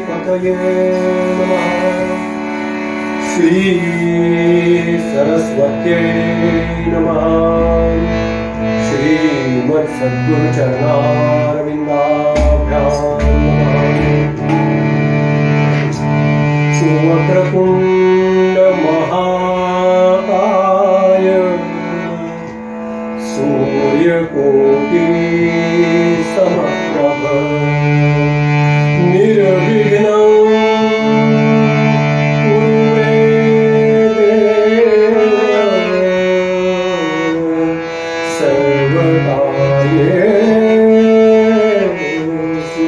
पतये नमः। श्री सरस्वत्यै नमः। श्रीमत् सद्गुरु चरणारविन्दाभ्यां नमः। वक्रतुण्ड महाकाय सूर्यकोटि समप्रभ निर्विघ्नं कुरु मे देव सर्वकार्येषु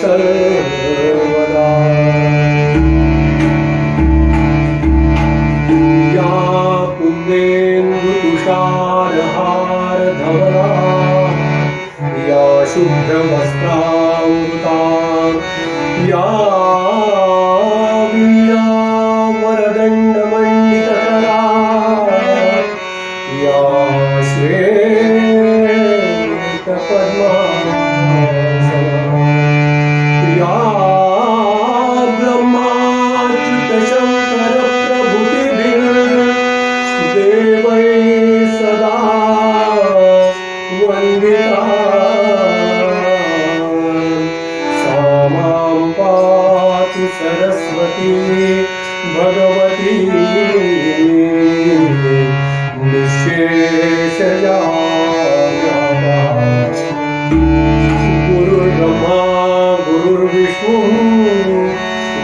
सर्वदा। या कुन्देन्दुतुषारहारधवला या शुभ्रवस्त्रावृता या वीणावरदण्डमण्डितकरा या श्वेतपद्मासना या ब्रह्माच्युतशङ्करप्रभृतिभिर्देवैः सदा वन्दिता सा मां पातु सरस्वती भगवती निःशेषया। गुरुर्ब्रह्मा गुरुर्विष्णुः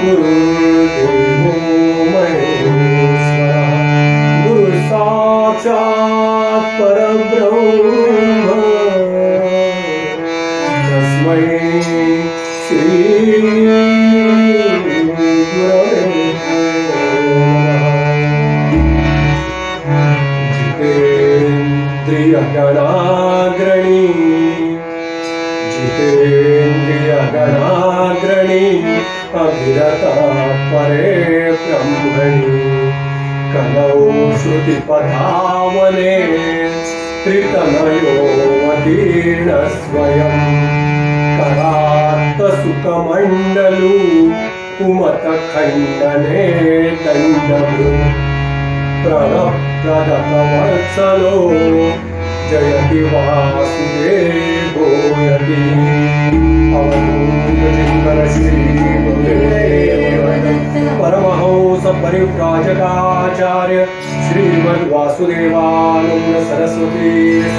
गुरुर्देवो महेश्वरः गुरुः साक्षात् परब्रह्म तस्मै श्री गुरवे नमः। जितेन्द्रियगणाग्रणी जितेन्द्रियगणाग्रणी अभिरता परे ब्रह्मणि कलौ श्रुतिपथावने त्रितनयोऽवतीर्ण स्वयं करात्तसुखमण्डलू कुमतखण्डने दण्डभृत् प्रणप्रदतवत्सलो जयति वासुदेवो यति। अवधूतचिन्तन श्री गुरुदेव परमहंस परिव्राजकाचार्य श्रीमद्वासुदेवानंद सरस्वती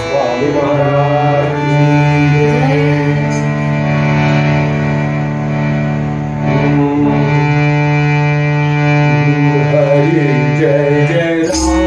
स्वामी महाराज की हरि जय जय राम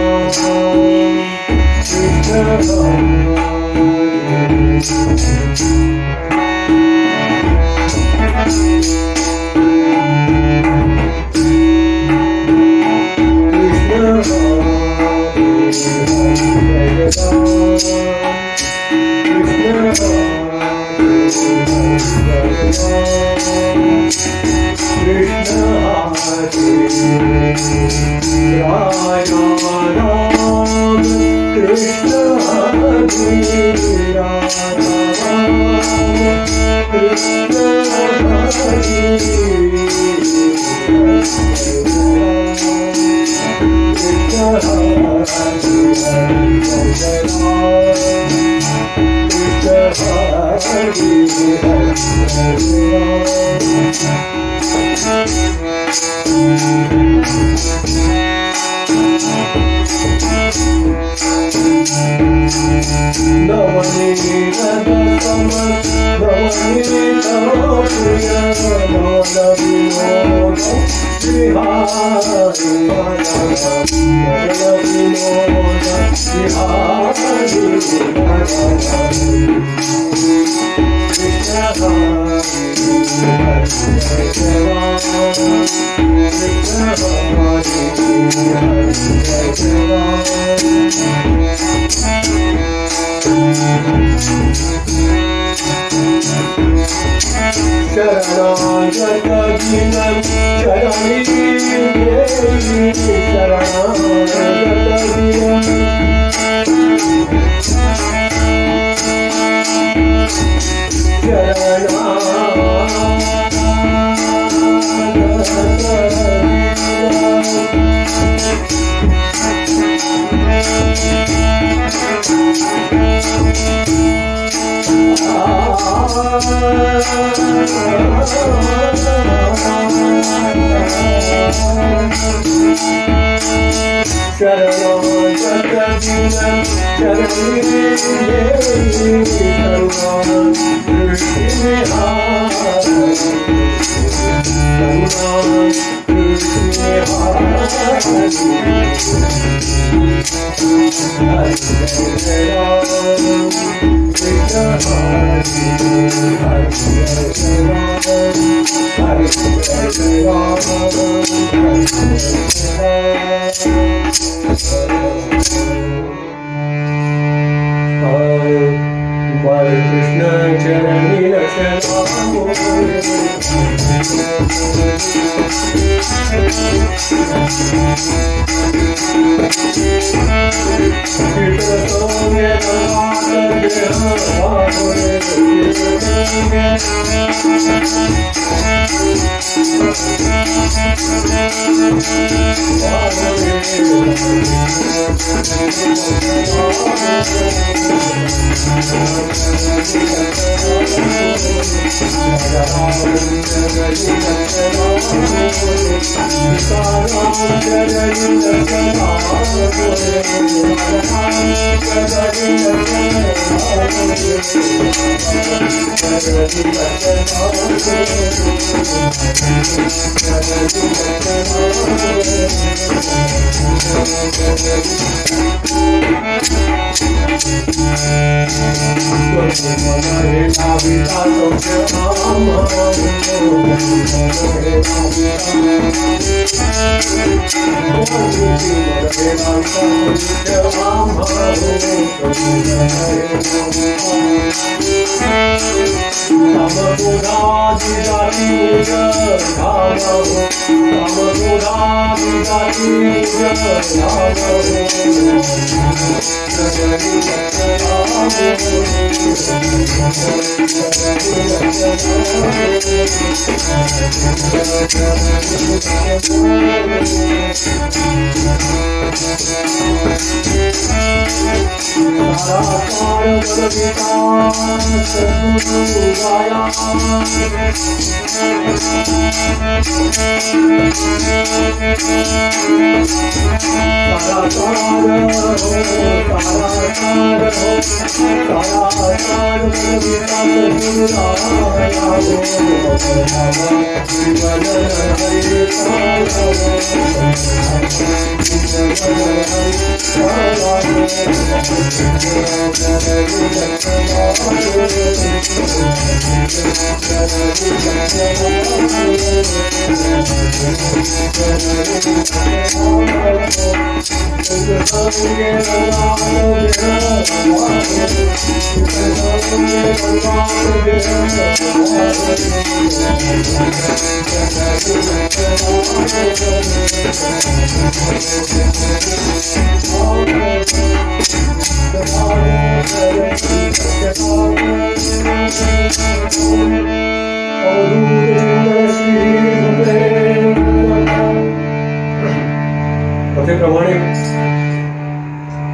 कथेप्रमाणे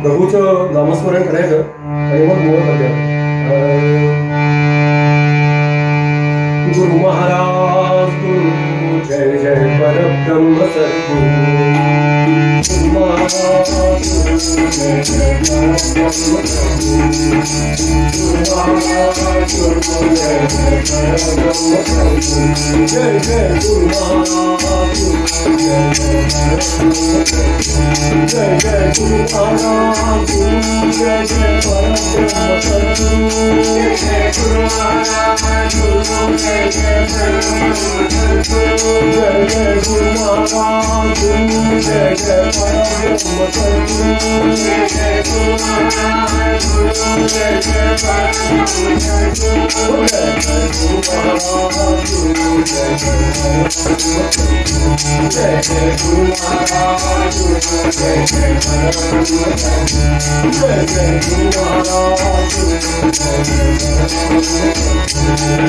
प्रभूचं नामस्मरण करायचं आणि मग बोलत होत्या गुरु महाराज गुरु जय जय परब्रह्म सद्गुरु गुरु महाराज गुरु जय जय परब्रह्म सद्गुरु गुरु महाराज गुरु जय जय परब्रह्म सद्गुरु जय जय गुरु महाराज गुरु जय जय परब्रह्म सद्गुरु जय जय गुरु महाराज गुरु जय जय परब्रह्म सद्गुरु जय जय गुरु महाराज गुरु जय जय परब्रह्म सद्गुरु जय जय गुरु महाराज गुरु जय जय परब्रह्म सद्गुरु जय जय गुरु महाराज गुरु जय जय परब्रह्म सद्गुरु जय जय गुरु महाराज गुरु जय जय परब्रह्म सद्गुरु जय जय गुरु महाराज गुरु जय जय परब्रह्म सद्गुरु जय जय गुरु महाराज गुरु जय जय परब्रह्म सद्गुरु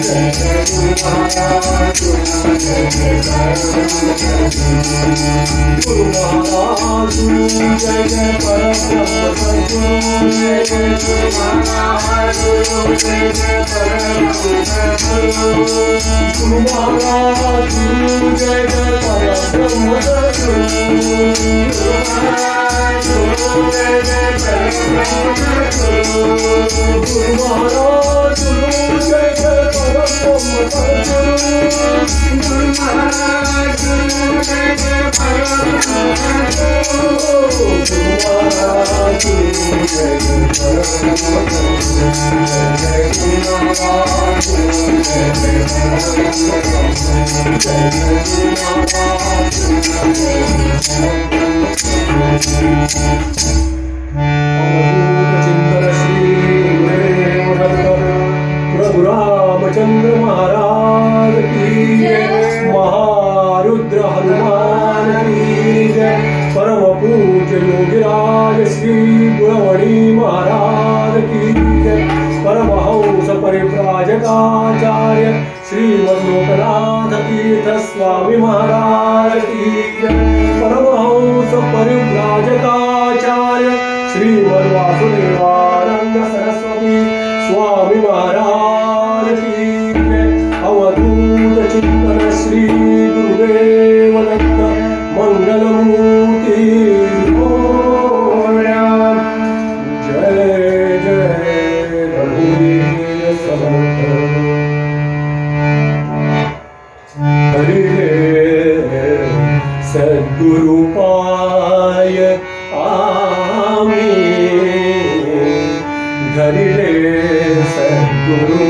जय जय गुरु महाराज गुरु जय जय परब्रह्म सद्गुरु गुरु महाराज गुरु जय जय परब्रह्म सद्गुरु जय जय गुरु महाराज गुरु जय जय परब्रह्म सद्गुरु गुरु महाराज गुरु जय जय परब्रह्म सद्गुरु गुरु महाराज गुरु जय जय गुरु महाराज गुरु जय जय परब्रह्म सद्गुरु गुरु महाराज गुरु जय जय परब्रह्म सद्गुरु गुरु महाराज गुरु जय जय परब्रह्म सद्गुरु जय जय गुरु महाराज गुरु जय जय परब्रह्म सद्गुरु जय जय गुरु महाराज गुरु जय अवधूत चिंतन श्री गुरुदेव दत्त प्रभु रामचंद्र महाराज की जय महारुद्र हनुमान की जय परम पूज्य योगीराज श्री गुरवणी महाराज की जय परमहंस परिव्राजकाचार्य श्रीमद्लोकनाथ तीर्थ स्वामी महाराज की जय परमहंस परिव्राजकाचार्य श्रीमद्वासुदेवानंद सरस्वती स्वामी महाराज की जय अवधूत चिंतन श्री गुरुदेव दत्त मंगलमूर्ति जय जय रघुवीर समर्थ हरिले सद्गुरु पाय धरिले सद्गुरु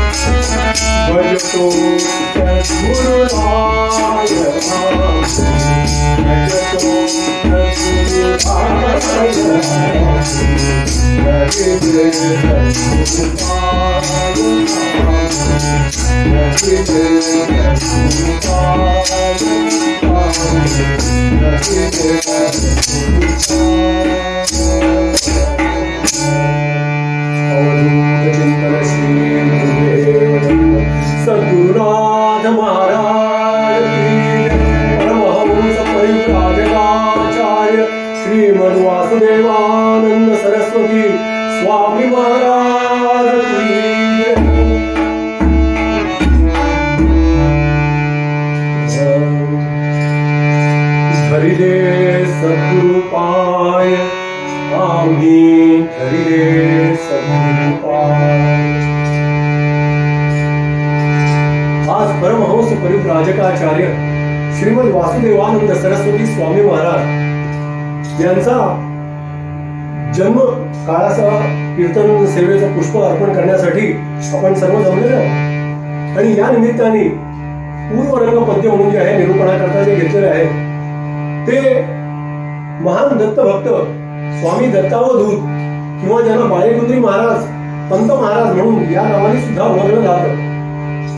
भजतो सद्गुरुराय भजतो सद्गुरुनाथ महाराज परमहंस परिव्राजकाचार्य श्रीमद वासुदेवानंद सरस्वती स्वामी महाराज धरिले सद्गुरु पाय आम्ही धरिले सद्गुरु पाय। आज परमहंस परिव्राजकाचार्य श्रीमद वासुदेवानंद सरस्वती स्वामी महाराज यांचा जन्म काळाचा कीर्तन सेवेचं पुष्प अर्पण करण्यासाठी आपण सर्व जमलेलो आहोत आणि या निमित्ताने पूर्वरंग पद्य म्हणून जे आहे निरूपणाकरता जे घेतलेले आहे ते महान दत्तभक्त स्वामी दत्तावधूत किंवा ज्यांना बाळेगुंद्री महाराज पंत महाराज म्हणून या नावाने सुद्धा ओळखलं जातं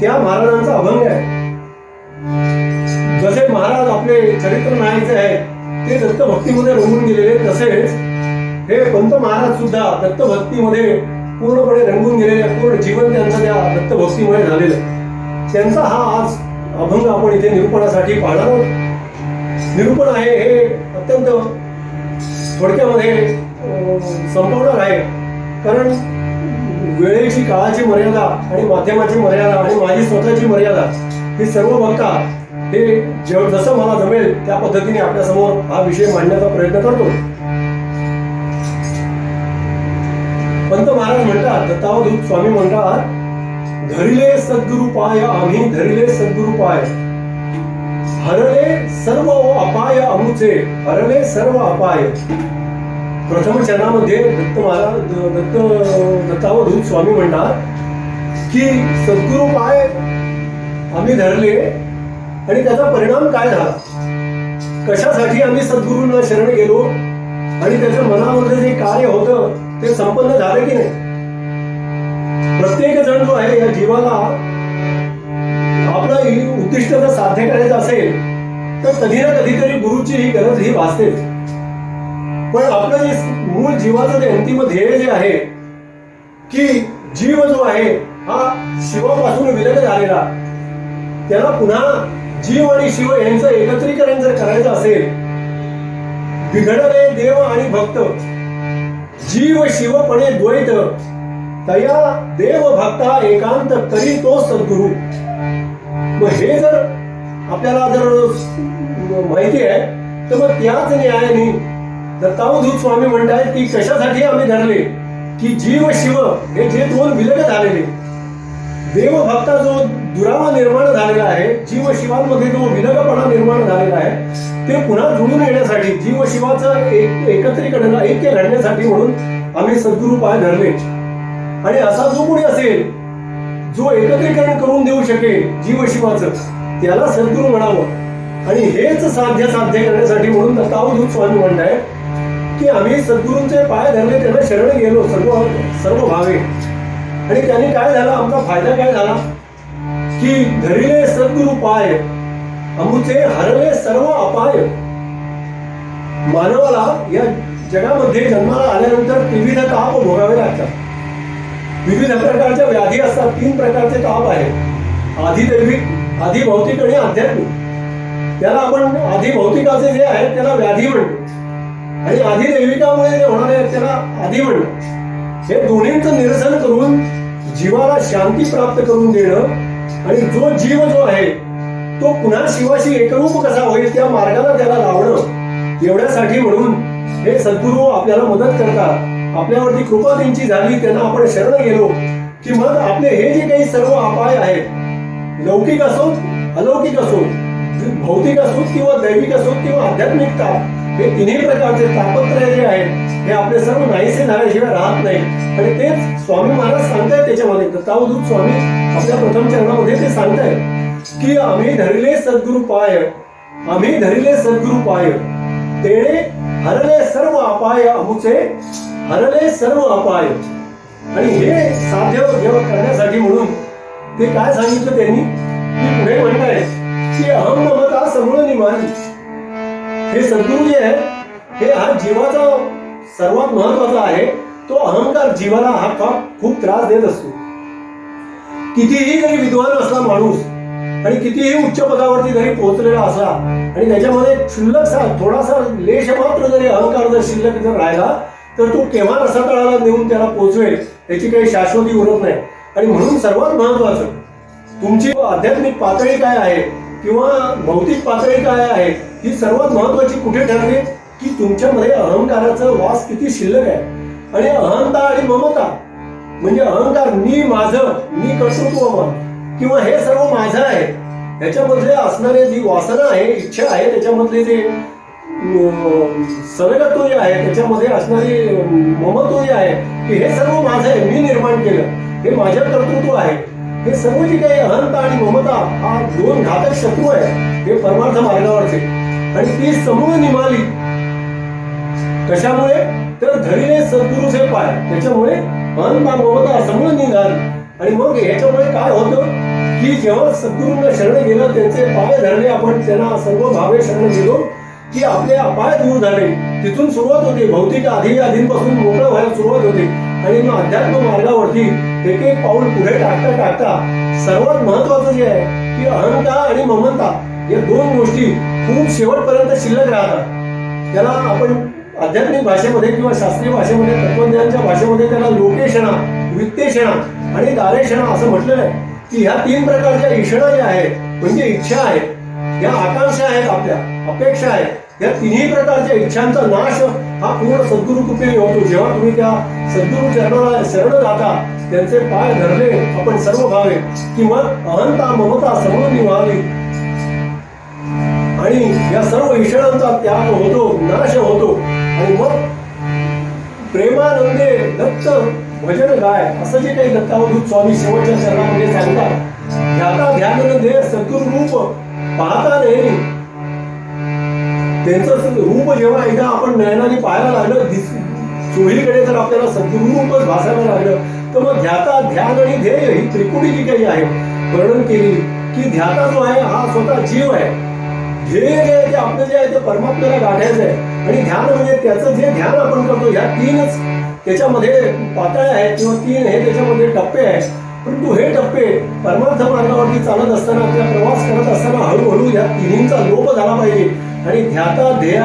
त्या महाराजांचा अभंग आहे। जसे महाराज आपले चरित्र नायक आहेत ते दत्त भक्तीमध्ये रंगून गेलेले तसेच हे पंत महाराज सुद्धा दत्त भक्तीमध्ये पूर्णपणे रंगून गेलेले पूर्ण जीवन त्यांचं त्या दत्त भक्तीमुळे झालेलं त्यांचा हा आज अभंग आपण इथे निरूपणासाठी पाहणार आहोत। निरूपण आहे हे अत्यंत थोडक्यामध्ये संपवणार आहे कारण वेळेची काळाची मर्यादा आणि माध्यमाची मर्यादा आणि माझी स्वतःची मर्यादा ही सर्व बघता हे जसं मला जमेल त्या पद्धतीने आपल्या समोर हा विषय मांडण्याचा प्रयत्न करतो। पंत महाराज म्हणतात दत्तावधूत स्वामी म्हणतात धरिले सद्गुरु पाय आम्ही धरिले सद्गुरु पाय हरले सर्व अपाय अमुचे हरले सर्व अपाय। प्रथम चरणामध्ये दत्तावधूत स्वामी म्हणतात की सद्गुरु पाय आम्ही धरले आणि त्याचा परिणाम काय झाला कशासाठी आम्ही सद्गुरूंना शरण गेलो आणि त्याच्या मनामध्ये जे कार्य होतं ते संपन्न झालं की नाही। प्रत्येक जण जो आहे या जीवाला आपलं उद्दिष्ट जर साध्य करायचं असेल तर कधी ना कधीतरी गुरुची ही गरज ही भासतेच पण आपलं जे मूळ जीवाचं जे अंतिम ध्येय जे आहे की जीव जो आहे हा शिवापासून विलग झालेला त्याला पुन्हा जीव आणि शिव यांचं एकत्रीकरण जर करायचं असेल बिघडले देव आणि भक्त जीव शिवपणे द्वैत तया देव भक्ता एकांत करी तो सद्गुरु। मग हे जर आपल्याला जर माहिती आहे तर मग त्याच न्यायाने दत्तावधूत स्वामी म्हणतात की कशासाठी आम्ही धरले की जीव शिव हे जे दोन विलग झालेले देवभक्ता जो दुरावा निर्माण झालेला आहे जीव शिवांमध्ये जो विलगपणा निर्माण झालेला आहे ते पुन्हा जुळून येण्यासाठी जीव शिवाचं एकत्रीकरण ऐक्य घडण्यासाठी म्हणून आम्ही सद्गुरु पाय धरले आणि असा जो कोणी असेल जो एकत्रीकरण करून देऊ शकेल जीव शिवाचं त्याला सद्गुरु म्हणावं आणि हेच साध्य करण्यासाठी म्हणून दत्तावधूत स्वामी म्हणताय की आम्ही सद्गुरूंचे पाय धरले त्यांना शरण गेलो सर्व भावे आणि त्यांनी काय झालं आमचा फायदा काय झाला की धरिले सद्गुरु पाय अमुचे हरले सर्व अपाय। मानवाला या जगामध्ये जन्माला आल्यानंतर विविध ताप भोगावे लागतात विविध प्रकारच्या व्याधी असतात तीन प्रकारचे ताप आहेत आधिदैविक आधिभौतिक आणि आध्यात्मिक। त्याला आपण आधिभौतिकाचे जे आहेत त्याला व्याधी म्हणतो आणि आधिदैविकामुळे जे होणारे त्याला आधी म्हणतो। हे दोन्हींचं निरसन करून जीवाला शांती प्राप्त करून देणं आणि जो जीव जो आहे तो पुन्हा शिवाशी एकरूप कसा होईल त्या मार्गाला त्याला लावणं एवढ्यासाठी म्हणून हे सद्गुरू आपल्याला मदत करतात। आपल्यावरती कृपा त्यांची झाली त्यांना आपण शरण गेलो की मग आपले हे जे काही सर्व अपाय आहेत लौकिक असो अलौकिक असो भौतिक असोत किंवा दैविक असोत किंवा आध्यात्मिकता, हे तिन्ही प्रकारचे तापत्रय जे आहेत हे आपले सर्व नाहीसे झाल्याशिवाय राहत नाही. आणि तेच स्वामी महाराज सांगतायत त्याच्यामध्ये. दत्तावधूत स्वामी आपल्या प्रथम चरणामध्ये ते सांगतायत की आम्ही धरिले सद्गुरु पाय, आम्ही धरिले सद्गुरु पाय, तेणे हरले सर्व अपाय, अमुचे हरले सर्व अपाय. आणि हे साध्य जेव्हा करण्यासाठी म्हणून ते काय सांगितलं त्यांनी की पुढे म्हणतायत की अहम ममता समूळ निमानी. हे सद्गुरु जे आहे हे हा जीवाचा सर्वात महत्वाचा आहे. तो अहंकार जीवाला हा खूप त्रास देत असतो. कितीही जरी विद्वान असला माणूस आणि कितीही उच्च पदावरती जरी पोहोचलेला असला आणि त्याच्यामध्ये क्षुल्लकसा थोडासा लेश मात्र जरी अहंकार जर शिल्लक जर राहिला तर तो केव्हा रसातळाला नेऊन त्याला पोहोचवेल याची काही शाश्वती उरत नाही. आणि म्हणून सर्वात महत्वाचं तुमची आध्यात्मिक पातळी काय आहे किंवा भौतिक पातळी काय आहे ही सर्वात महत्वाची कुठे ठरते की तुमच्यामध्ये अहंकाराचा वास किती शिल्लक आहे. आणि अहंता आणि ममता म्हणजे अहंकार, मी माझं, मी कर्तृत्ववान किंवा हे सर्व माझं आहे, ह्याच्यामधले असणारे जी वासना आहे, इच्छा आहे, त्याच्यामधले जे सलगत्व जे आहे, त्याच्यामध्ये असणारी ममत्व जे आहे की हे सर्व माझं आहे, मी निर्माण केलं, हे माझ्या कर्तृत्व आहे. हे सर्व जे काही अहंता आणि ममता हा दोन घातक शत्रू आहे हे परमार्थ मार्गावरचे. आणि ती समूळ निमाली कशामुळे तर धरिले सद्गुरूचे पाय, त्याच्यामुळे अहंता ममता समूळ निघाली. आणि मग ह्याच्यामुळे काय होतं की जेव्हा सद्गुरूंना शरण गेलं, त्यांचे पाय धरले, आपण त्यांना सर्व भावे शरण गेलो की आपले अपाय दूर झाले. तिथून सुरुवात होते, भौतिक आधीपासून मोकळं व्हायला सुरुवात होते. आणि मग अध्यात्म मार्गावरती एक एक पाऊल पुढे टाकता टाकता सर्वात महत्वाचं जे आहे की अहंकार आणि ममता या दोन गोष्टी खूप शेवटपर्यंत शिल्लक राहतात. त्याला आपण आध्यात्मिक भाषेमध्ये किंवा शास्त्रीय भाषेमध्ये, तत्वज्ञानाच्या भाषेमध्ये त्याला लोकेशणा, वित्तेषणा आणि दारेषणा असं म्हटलेलं आहे की ह्या तीन प्रकारच्या इषणा ज्या आहेत म्हणजे इच्छा आहेत, या आकांक्षा आहेत, आपल्या अपेक्षा आहेत, या तिन्ही प्रकारच्या इच्छांचा नाश हा पूर्ण सद्गुरु कृपेने होतो. जेव्हा तुम्ही त्या सद्गुरु चरणाला शरण जाता, त्यांचे पाय धरले आपण सर्व भावे किंवा अहंता ममता समूळ निवाली आणि या सर्व इषणांचा त्याग होतो, नाश होतो. आणि मग प्रेमानंदे दत्त भजन गाय असं जे काही दत्तावधूत स्वामी शेवटच्या चरणामध्ये सांगतात, ध्याता ध्यानंदे सद्गुरु रूप पाहता नाही. त्यांचं रूप जेव्हा एकदा आपण नयनाने पाहायला लागलं, चोहीकडे जर आपल्याला सद्गुरु रूपच भासायला लागलं, तर मग ध्याता ध्यान आणि ध्येय ही त्रिकोणी जी काही आहे वर्णन केली की ध्याता जो आहे हा स्वतः जीव आहे, ध्येय जे आहे ते आपलं जे आहे ते परमात्म्याला गाठायचं आहे. आणि ध्यान म्हणजे त्याचं जे ध्यान आपण करतो, ह्या तीनच त्याच्यामध्ये पातळ्या आहेत किंवा तीन हे त्याच्यामध्ये टप्पे आहेत. परंतु हे टप्पे परमार्थ मार्गावरती चालत असताना, आपला प्रवास करत असताना हळूहळू या तिन्हींचा लोप झाला पाहिजे. आणि ध्याता ध्येय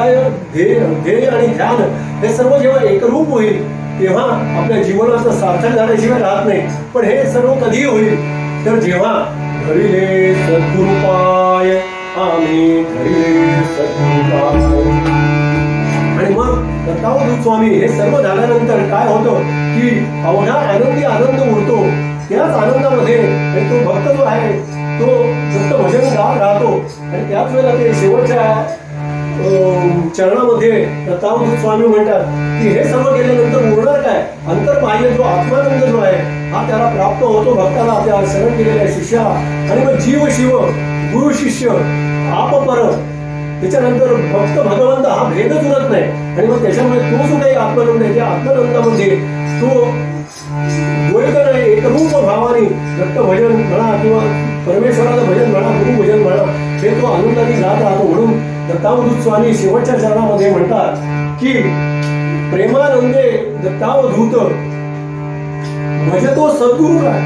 आणि ध्यान हे सर्व जेव्हा एकरूप होईल तेव्हा आपल्या जीवनाचं सार्थक झाल्याशिवाय राहत नाही. पण हे सर्व कधी होईल तर जेव्हा धरिले सद्गुरु पाय, आम्ही धरिले सद्गुरु पाय. आणि मग दत्तावधूत स्वामी हे सर्व झाल्यानंतर काय होतं की अवघा आनंदी आनंद उरतो. त्याच आनंदामध्ये तो भक्त जो आहे तो दत्त भजन गात राहतो. आणि त्याच वेळेला ते शेवटच्या चरणामध्ये दत्तावधूत स्वामी म्हणतात की हे सर्व केल्यानंतर उरणार काय, अंतर्बाह्य जो आत्मानंद जो आहे हा त्याला प्राप्त होतो भक्ताला, त्या शरण केलेल्या शिष्याला. आणि मग जीव शिव, गुरु शिष्य, आप पर, त्याच्यानंतर भक्त भगवंत हा भेदच उरत नाही. आणि मग त्याच्यामुळे तो जो काही आत्मानंद आहे त्या आत्मानंदामध्ये तो द्वैत नाही, एकरूप भावाने दत्त भजन म्हणा किंवा परमेश्वराचं भजन म्हणा, गुरु भजन म्हणा, हे तो आनंदाने गात राहतो. म्हणून दत्तावधूत स्वामी शेवटच्या चरणामध्ये म्हणतात की प्रेमानंदे दत्तावधूत भजतो सद्गुरु काय,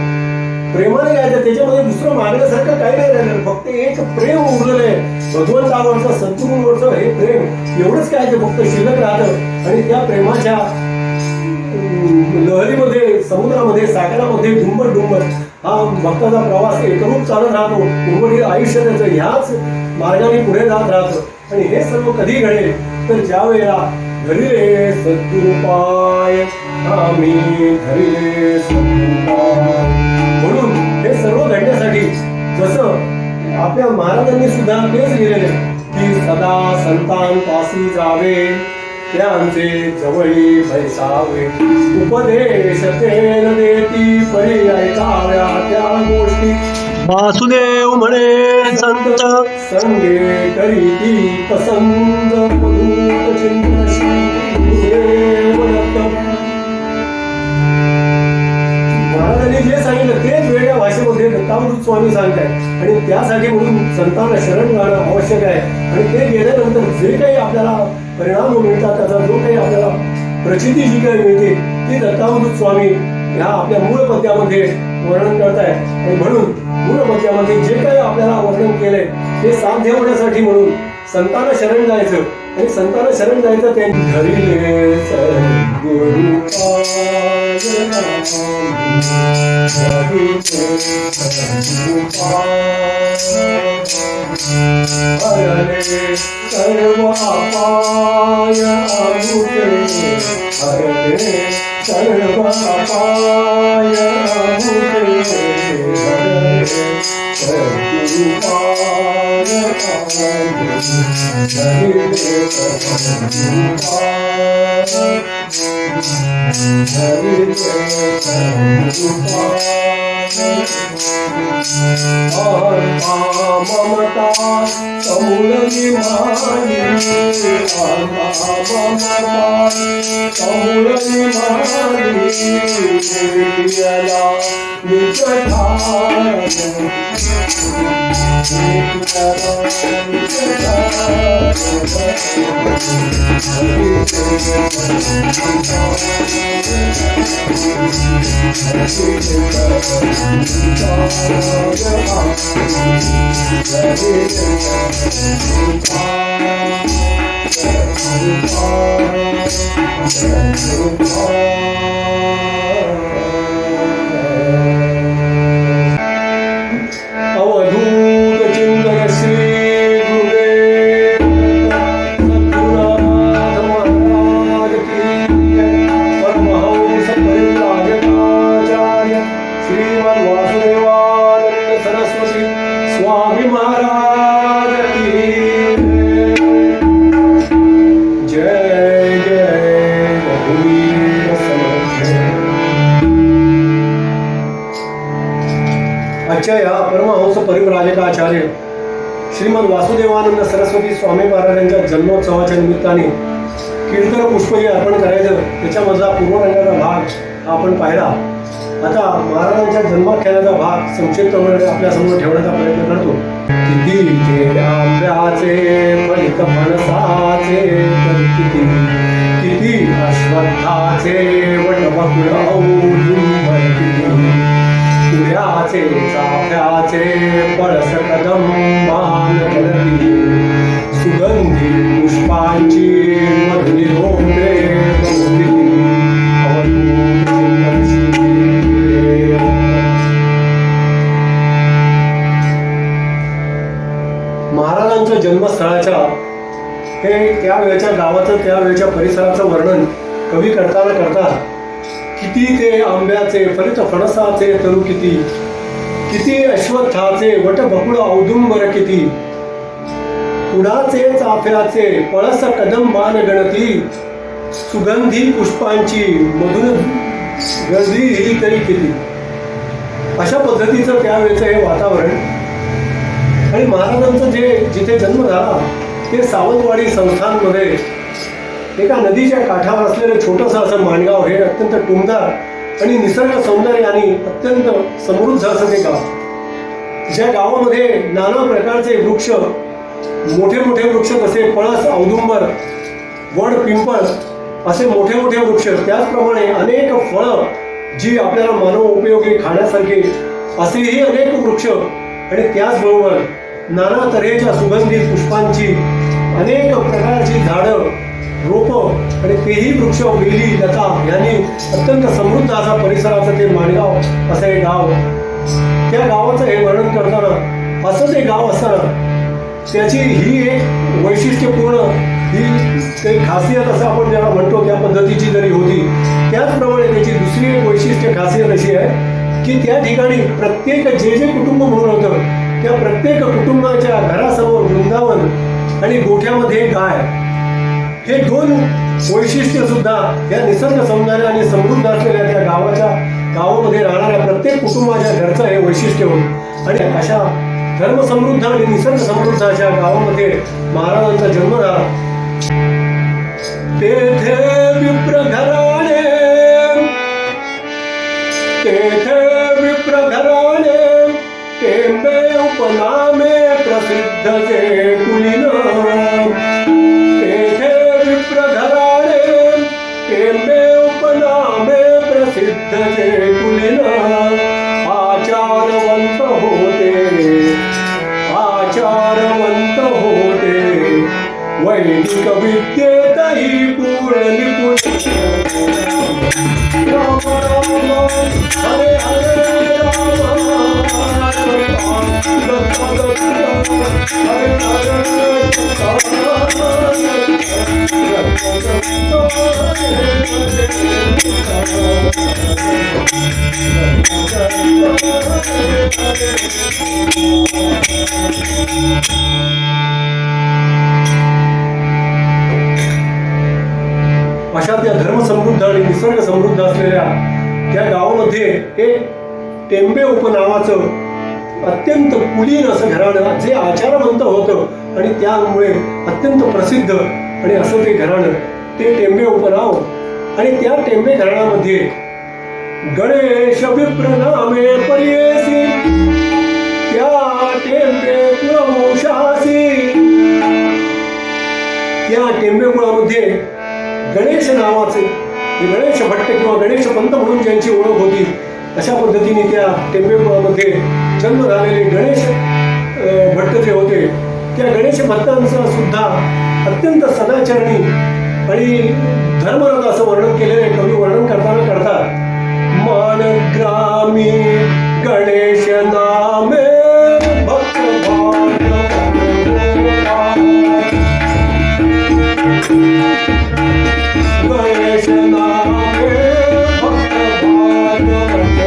प्रेमाने गायचं, त्याच्यामध्ये दुसरं मागण्यासारखं काही नाही राहिलं, फक्त एक प्रेम उरलेलं आहे भगवंतावरचं, सद्गुरूवरचं हे प्रेम एवढंच काय ते फक्त शिल्लक राहतं. आणि त्या प्रेमाच्या लहरीमध्ये, समुद्रामध्ये, सागरामध्ये डुंबत डुंबत हा भक्ताचा प्रवास एकरूप चालत राहतो. उर्वरित आयुष्य त्याचं ह्याच मार्गाने पुढे जात राहतं. आणि हे सर्व कधी घडेल तर ज्या वेळेला धरिले सद्गुरु पाय, आम्ही धरिले सद्गुरु पाय. म्हणून हे सर्व घडण्यासाठी जसं आपल्या महाराजांनी सुद्धा तेच लिहिलेले की सदा संतांपासी जावे त्यांचे जवळी बैसावे उपदेश तेन देती परी ऐकाव्या त्या गोष्टी वासुदेव म्हणे संत संगे करीती पसंद मधुर चिंतन श्री गुरुदेव दत्त. महाराजांनी जे सांगितलं तेच वेगळ्या भाषेमध्ये दत्तावृत स्वामी सांगतायत आणि त्यासाठी म्हणून संतांना शरण जाणं आवश्यक आहे. आणि ते गेल्यानंतर जे काही आपल्याला परिणाम मिळतात त्याचा जो काही आपल्याला प्रचिती जी काही मिळते ती दत्तावृत स्वामी ह्या आपल्या मूळ पद्यामध्ये वर्णन करतायत. आणि म्हणून मूळ पद्यामध्ये जे काही आपल्याला वर्णन केलंय ते साध्य होण्यासाठी म्हणून संतांना शरण जायचं आणि संतांना शरण जायचं ते धरिले सद्गुरू पाय हरले सर्व पाय अमुते हरले सर्व पाय अमुते हरले सद्गुरू पाय हरले सद्गुरू पाय हरले सद्गुरू पाय ममता समूलनी मानी ममता समूलनी मानी नित्यला नित्यधार अवधूत चिंतन श्री गुरुदेव सद्गुरुनाथ महाराज की परमहंस परिव्राजकाचार्य श्रीमद वासुदेवानंद सरस्वती स्वामी महाराज की जय जय रघुवीर समर्थ. आजच्या या परमहंस परिव्राजकाचार्य श्रीमद वासुदेवानंद सरस्वती स्वामी महाराजांच्या जन्मोत्सवाच्या निमित्ताने कीर्तन पुष्प हे अर्पण करायचं त्याच्यामधला पूर्वरंगाचा भाग आपण पाहिला. आता महाराजांच्या जन्माख्यानाचा भाग संक्षिप्तपणे आपल्यासमोर ठेवण्याचा प्रयत्न करतो. किती आंब्याचे फलित फणसाचे तर किती किती अश्वत्थाचे वटवकुळ औदुंबर किती पुऱ्याचे चाफ्याचे पळस कदंबान गळती सुगंधी पुष्पांची मधुरी रोपे बहुकिती अवधूत चिंतन श्री. महाराजांच्या जन्मस्थळाच्या हे त्यावेळच्या गावाचं त्यावेळच्या परिसराचं वर्णन कवी करता किती ते आंब्याचे फलित फणसाचे तरू किती किती अश्वत्थाचे वटबकुळ औदुंबर किती पुढाचे चाफ्याचे पळस कदंबान गणती सुगंधी पुष्पांची मधुर गर्दी ही तरी किती. अशा पद्धतीचं त्यावेळेचं हे वातावरण. आणि महाराजांचं जिथे जन्म झाला ते सावंतवाडी संस्थानमध्ये एका नदीच्या काठावर असलेलं छोटंसं असं माणगाव. हे अत्यंत टुमदार आणि निसर्ग सौंदर्याने अत्यंत समृद्ध असं ते गाव. ज्या गावामध्ये नाना प्रकारचे वृक्ष मोठे मोठे वृक्ष तसे पळस औदुंबर वड पिंपळ असे मोठे मोठे वृक्ष त्याचप्रमाणे अनेक फळं जी आपल्याला मानव उपयोगी खाण्यासारखे असेही अनेक वृक्ष आणि त्याचबरोबर नाना तऱ्हेच्या सुगंधित पुष्पांची अनेक प्रकारची झाडं रोपं आणि तेही वृक्ष वेली लता यांनी अत्यंत समृद्ध असा परिसराचं ते माणगाव असं हे गाव. त्या गावाचं हे वर्णन करताना असं ते गाव असताना त्याची ही एक वैशिष्ट्यपूर्ण ही काही खासियत असं आपण ज्याला म्हणतो त्या पद्धतीची जरी होती त्याचप्रमाणे त्याची दुसरी एक वैशिष्ट्य खासियत अशी आहे की त्या ठिकाणी प्रत्येक जे कुटुंब म्हणून होतं त्या प्रत्येक कुटुंबाच्या घरासमोर वृंदावन आणि गोठ्यामध्ये गाय, हे दोन वैशिष्ट्य सुद्धा या निसर्ग सौंदर्य आणि समृद्ध असलेल्या त्या गावामध्ये राहणाऱ्या प्रत्येक कुटुंबाच्या घरचं हे वैशिष्ट्य होतं. आणि अशा धर्मसमृद्ध आणि निसर्ग समृद्ध अशा गावामध्ये महाराजांचा जन्म झाला. तेथे विप्र घराणे, तेथे विप्र घराणे, टेंबे उपनामे प्रसिद्ध जे कुलीन. तेथे विप्र घराणे, टेंबे उपनामे प्रसिद्ध जे कुलीन. आचारवंत होते, आचारवंत होते, वैदिक विद्येतही पूर्ण निपुण. राम राम हरे हरे राम, अशा त्या धर्मसमृद्ध आणि निसर्ग समृद्ध असलेल्या त्या गावामध्ये एक टेंबे उपनावाचं अत्यंत कुलीन असं घराणं, जे आचारवंत होतं आणि त्यामुळे अत्यंत प्रसिद्ध आणि असं ते घराणं, ते टेंबे उपनाव. आणि त्या टेंबे घराण्यामध्ये गणेश विप्र नामे परियेसी, त्या टेंबे कुळवंशासी, त्या टेंबे कुळामध्ये गणेश नावाचे गणेश भट्ट किंवा गणेश पंत म्हणून ज्यांची ओळख होती, अशा पद्धतीने त्या टेंबे कुळामध्ये जन्म झालेले गणेश भट्ट जे होते, त्या गणेश भट्टांचा सुद्धा अत्यंत सदाचरणी आणि धर्मरथ असं वर्णन केलेले कवी वर्णन करताना करतात. मानग्रामी गणेश नामे भक्त गणेश नामे भक्त मानग्रामी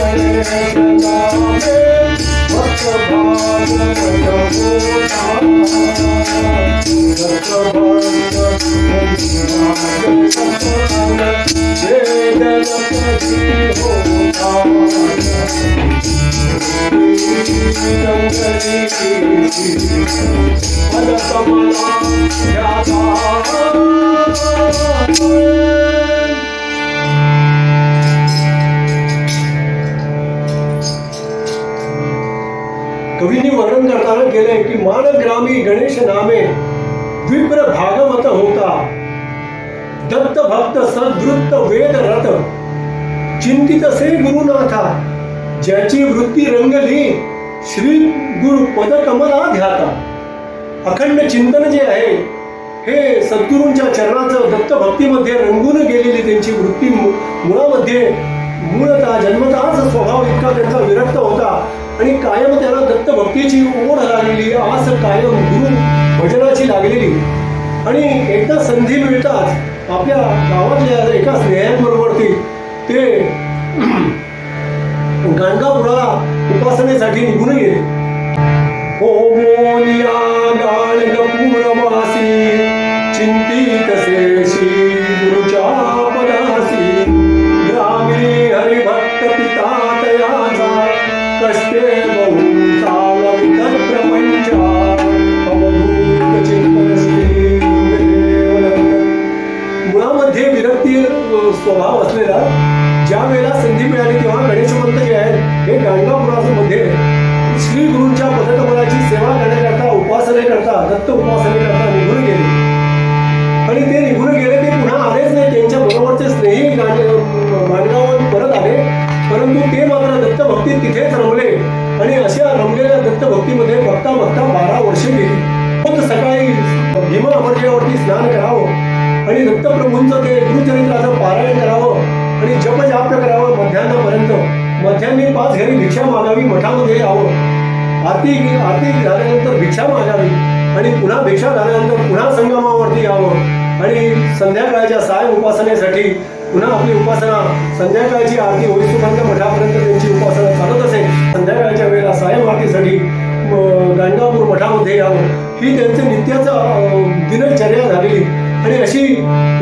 गणेश नामे कवींनी वर्णन करताना केलंय की मानग्रामी गणेश नामे विप्र भागवत होता, दत्त भक्त सदृत्त वेद रथ, चिंतित से गुरुनाथा, ज्याची वृत्ती रंगली श्री गुरु पद कमला ध्याता. अखंड चिंतन जे आहे हे सद्गुरूंच्या चरणाचं दत्त भक्तीमध्ये रंगून गेलेली त्यांची वृत्ती मुळामध्ये मूळतः जन्मतःच स्वभाव इतका त्यांचा विरक्त होता आणि कायम त्याला दत्त भक्तीची ओढ लागलेली, आस कायम गुरु भजनाची लागलेली. आणि एकदा संधी मिळताच आपल्या गावातल्या एका स्नेहांबरोबर ते गाणगापुराला उपासनेसाठी निघून गेले. हो मोनिया गाणगपुरवासी, चिंतित से श्री गुरुच्या पदासी, ग्रामी हरिभक्त पिता तयाचा, कष्टे बहु चालवित प्रपंचा, अवधूत चिंतन श्री गुरुदेव. मुळामध्ये विरक्ती स्वभाव असलेला ज्या वेळेला संधी मिळाली तेव्हा गणेशपंत जे आहेत हे गाणगापुरामध्ये श्री गुरूंच्या पदकमलाची सेवा करण्याकरता, उपासनेकरता, दत्त उपासनेकरता निघून गेले. आणि ते निघून गेले, ते पुन्हा आलेच नाही. त्यांच्या बरोबरचे स्नेही गाणगावर परत आले, परंतु ते मात्र दत्त भक्तीत तिथेच रमले. आणि अशा रमलेल्या दत्त भक्तीमध्ये बघता बघता 12 वर्षे गेली. रोज सकाळी भीमा अमरजेवरती स्नान करावं आणि दत्तप्रभूंचं ते गुरुचरित्राचं पारायण करावं आणि जप जाप करावं मध्यान्हापर्यंत. मध्यान्ही 5 घरी भिक्षा मागावी, मठामध्ये यावं, आरती झाल्यानंतर भिक्षा मागावी आणि पुन्हा भिक्षा झाल्यानंतर पुन्हा संगमावरती यावं आणि संध्याकाळच्या साय उपासनेसाठी पुन्हा आपली उपासना संध्याकाळची आरती होईस्तोपर्यंत मठापर्यंत त्यांची उपासना चालत असे. संध्याकाळच्या वेळेला सायं आरतीसाठी गाणगापूर मठामध्ये यावं ही त्यांचं नित्याचं दिनचर्या झालेली. आणि अशी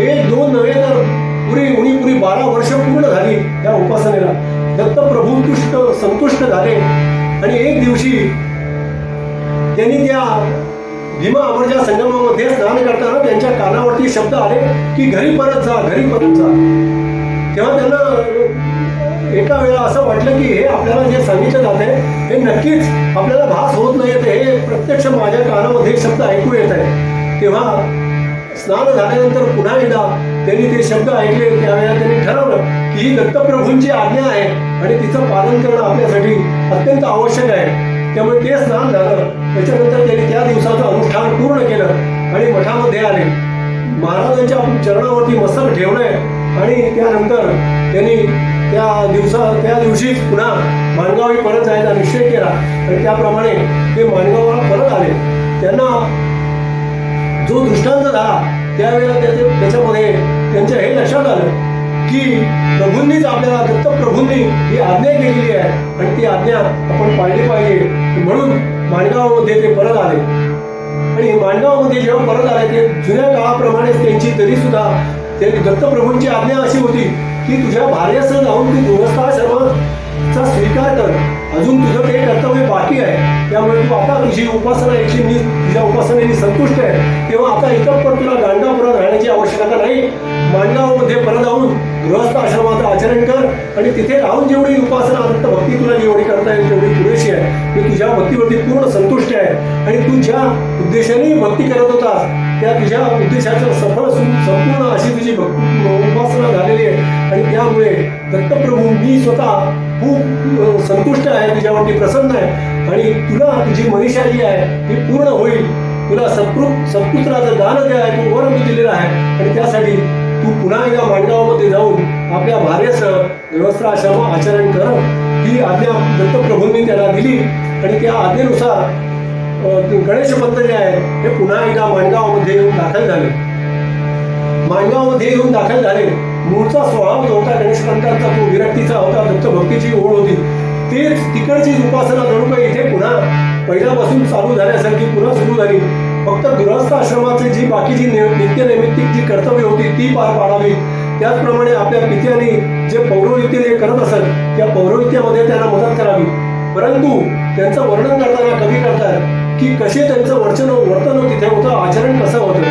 1-2 नव्हे तर पुरी 12 वर्ष पूर्ण झाली या उपासनेला. दत्तप्रभू संतुष्ट झाले आणि एक दिवशी त्यांनी त्या भीमा अमरजा संगमामध्ये स्नान करताना त्यांच्या कानावरती शब्द आले की घरी परत जा, घरी परत जा. तेव्हा त्यांना एका वेळा असं वाटलं की हे आपल्याला जे सांगितलं जात आहे हे नक्कीच आपल्याला भास होत नाही येते, हे प्रत्यक्ष माझ्या कानामध्ये शब्द ऐकू येत आहे. तेव्हा स्नान झाल्यानंतर पुन्हा एकदा त्यांनी ते शब्द ऐकले. त्यावेळेला त्यांनी ठरवलं की ही दत्तप्रभूंची आज्ञा आहे आणि तिचं पालन करणं आपल्यासाठी अत्यंत आवश्यक आहे. त्यामुळे ते स्नान झालं. त्याच्यानंतर त्यांनी त्या दिवसाचं अनुष्ठान पूर्ण केलं आणि मठामध्ये आले. महाराजांच्या चरणावरती मस्तक ठेवलंय आणि त्यानंतर त्यांनी त्या दिवशीच पुन्हा माणगावी परत जायचा निश्चय केला आणि त्याप्रमाणे ते माणगावाला परत आले. त्यांना जो दृष्टांत झाला त्यावेळेला त्याच्यामध्ये त्यांच्या हे लक्षात आलं की प्रभूंनीच आपल्याला दत्तप्रभूंनी ही आज्ञा केलेली आहे आणि ती आज्ञा आपण पाळली पाहिजे. म्हणून माणगावामध्ये ते परत आले. आणि माणगावामध्ये जेव्हा परत आले ते जुन्या काळाप्रमाणेच त्यांची तरी सुद्धा त्यांनी दत्तप्रभूंची आज्ञा अशी होती की तुझ्या भार्यासह जाऊन तू गृहस्थाश्रमाचा स्वीकार कर. अजून तुझं ते कर्तव्य बाकी आहे. त्यामुळे तू आता तुझी उपासना तुझ्या उपासनेने संतुष्ट आहे. तेव्हा आता इतर पण तुला गाणगापुरात राहण्याची आवश्यकता नाही. माणगावामध्ये परत जाऊन गृहस्थ आश्रमाचं आचरण कर आणि तिथे राहून जेवढी उपासना दत्त भक्ती तुला जेवढी करता येईल तेवढी पुरेशी आहे. मी तुझ्या भक्तीवरती पूर्ण संतुष्ट आहे आणि तू ज्या उद्देशाने भक्ती करत होतास त्या तुझ्या उद्देशाचं संपूर्ण अशी तुझी उपासना झालेली आहे. आणि त्यामुळे दत्तप्रभू मी स्वतः खूप संतुष्ट आहे, तुझ्यावरती प्रसन्न आहे आणि तुला तुझी मनीषा जी आहे ती पूर्ण होईल. तुला सत्पुत्राचं दान जे आहे तो वर मी दिलेला आहे आणि त्यासाठी तू पुन्हा एकदा माणगावामध्ये जाऊन आपल्या भार्यासह गृहस्थाश्रम आचरण कर. ही आज्ञा दत्तप्रभूंनी त्याला दिली आणि त्या आज्ञेनुसार गणेश पंत जे आहे हे पुन्हा एकदा माणगावामध्ये येऊन दाखल झाले. माणगावामध्ये येऊन दाखल झाले. मूळचा स्वभाव जो होता गणेश पंतांचा तो विरक्तीचा होता, दत्तभक्तीची ओढ होती. तेच तिकडची उपासना जणू काही इथे पुन्हा पहिल्यापासून चालू झाल्यासारखी पुन्हा सुरू झाली. फक्त गृहस्थ आश्रमाची जी बाकीची नित्यनैमित्तिक जी कर्तव्य होती ती पार पाडावी. त्याचप्रमाणे आपल्या पित्याने जे पौरोहित्य जे करत असत त्या पौरोहित्यामध्ये त्यांना मदत करावी. परंतु त्यांचं वर्णन करताना कवी करतात की कसे त्यांचं वर्तन तिथे होतं, आचरण कसं होतं.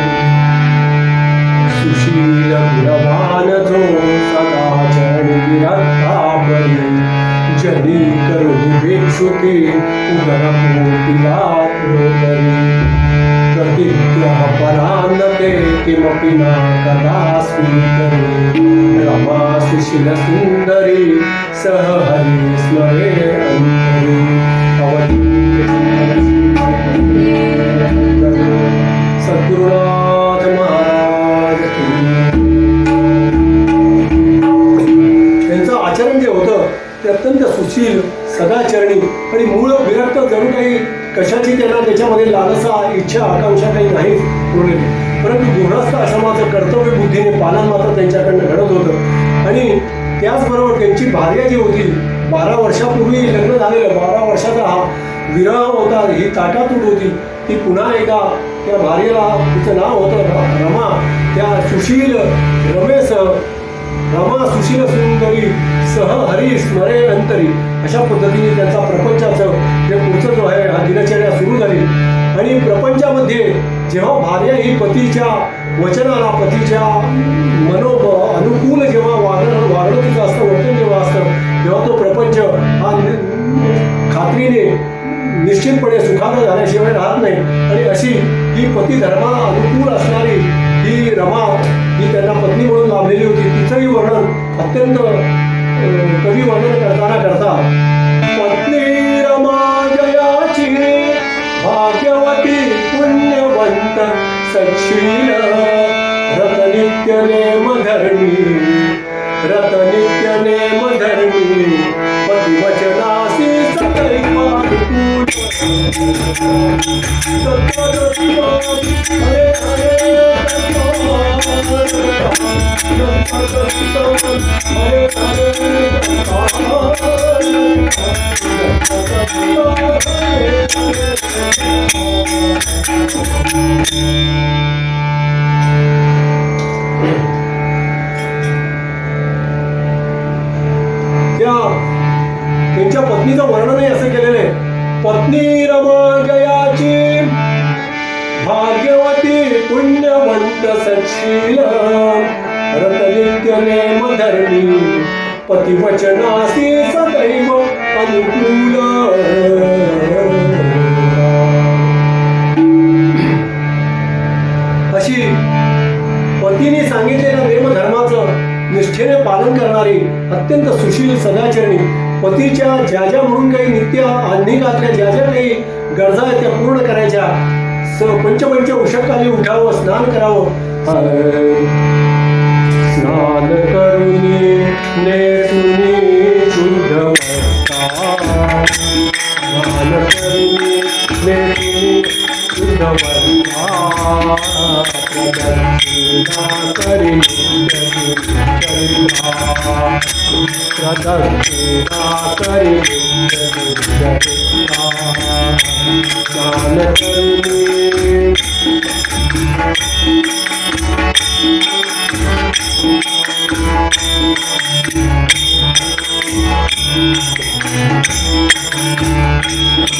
सुशील गुणवान जो सदाचरण विरक्तापरी जनी करुणी भिक्षुकी उदरपूर्तीला करी प्रतिग्रह परान्नते किमपि न कदा स्वीकरी रमा सुशील सुंदरी सह हरी स्मरे अंतरी सद्गुरुनाथ महाराज. त्यांचं आचरण जे होतं ते अत्यंत सुशील सदाचरणी आणि मूळ विरक्त जणू काही कशाची त्यांना त्याच्यामध्ये लालसा इच्छा आकांक्षा काही नाही उरलेली. परंतु गृहस्थ आश्रमाचं कर्तव्य बुद्धीने पालन मात्र त्यांच्याकडनं घडत होतं. आणि त्याचबरोबर त्यांची भार्या जी होती 12 वर्षापूर्वी लग्न झालेलं 12 वर्षाचा हा विरह होता, ही ताटातूट होती. ती पुन्हा एकदा त्या भार्येला तिचं नाव होतं रमा, त्या सुशील रमा सुशील सुंदरी सह हरी स्मरे अंतरी अशा पद्धतीने त्यांचा प्रपंचाचं जे पुढचं जो आहे हा दिनचर्या सुरू झाली. आणि प्रपंचामध्ये जेव्हा भार्या ही पतीच्या वचनाला पतीच्या अनुकूल जेव्हा वागणं तिचं असतं, वर्तन जेव्हा असतं तेव्हा तो प्रपंच हा खात्रीने निश्चितपणे सुखाचा झाल्याशिवाय राहत नाही. आणि अशी ही पती धर्माला अनुकूल असणारी ही रमा ही त्यांना पत्नी म्हणून लाभलेली होती. तिचंही वर्णन अत्यंत कवी वर्णन करता पत्नी रमा जयाची भाग्यवती पुण्यवंत सच्छील रतनित्य नेम धर्मी पतिवचनासी सकळी हरे हरे त्यांच्या पत्नीचं वर्णनही असं केलेलं आहे. पत्नी रमा जयाची भाग्यवती पुण्यवंत सच्छील रतनित्य नेम धर्मी पतिवचनासी सदैव अनुकूल. अशी पतीने सांगितलेल्या नेमधर्माचं निष्ठेने पालन करणारी अत्यंत सुशील सदाचरणी पतीच्या ज्या ज्या म्हणून काही नित्य आध्निकातल्या ज्या ज्या काही गरजा आहेत त्या पूर्ण करायच्या. पंचपंच उषकाली उठावं, स्नान करावं. स्नान करुनी नेसुनी शुद्ध वस्ता, स्नान करुनी नेसुनी शुद्ध वस्ता, प्रदक्षिणा करी प्रदक्षिणा करी स्नान करुनी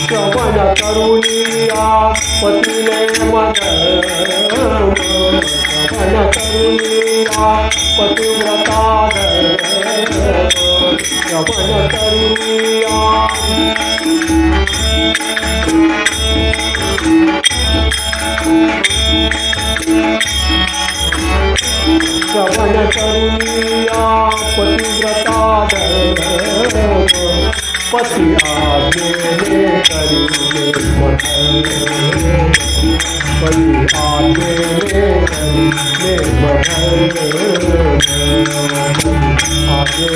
श्रवण करुनिया पतीने मधर्म, श्रवण करुनिया पतिव्रता धर्म, श्रवण करुनिया श्रवण करुनिया पतिव्रता धर्म, पति आज्ञे करी पति आज्ञे करी आज्ञे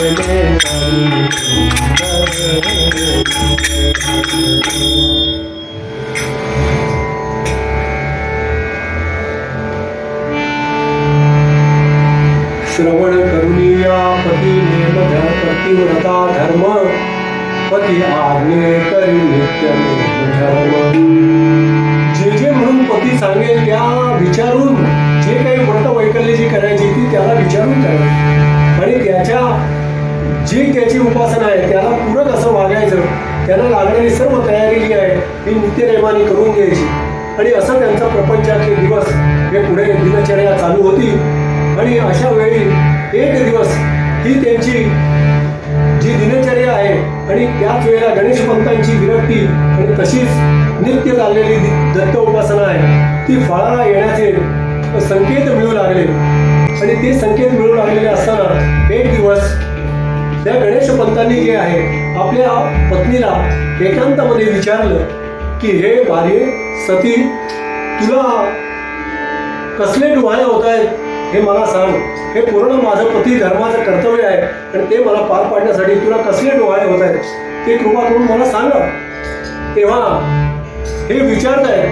श्रवण करुनिया पती नेम पतिव्रता धर्म, पती आज्ञे करी नित्य धर्म. जे जे म्हणून पती सांगेल त्या विचारून जे काही व्रत वैकल्य जी करायची ती त्याला विचारून करायची आणि त्याच्या जी त्याची उपासना आहे त्याला पूरक असं वागायचं. त्याला लागणारी सर्व तयारी जी आहे ही नित्यनेमाने करून घ्यायची आणि असं त्यांचा प्रपंचाचे दिवस हे पुढे दिनचर्या चालू होती. आणि अशा वेळी एक दिवस ही त्यांची जी दिनचर्या आहे आणि त्याच वेळेला गणेश पंतांची विरक्ती आणि तशीच नित्य चाललेली दत्त उपासना आहे ती फळाला येण्याचे संकेत मिळू लागले. आणि ते संकेत मिळू लागलेले असताना एक दिवस त्या गणेश पंतांनी जे आहे आपल्या पत्नीला एकांतामध्ये विचारलं की हे भार्ये सती, तुला कसले डोहाळे होत आहेत हे मला सांग. हे पूर्ण माझं पती धर्माचं कर्तव्य आहे आणि ते मला पार पाडण्यासाठी तुला कसले डोहाळे होत आहेत ते कृपा करून मला सांगा. तेव्हा हे विचारत आहे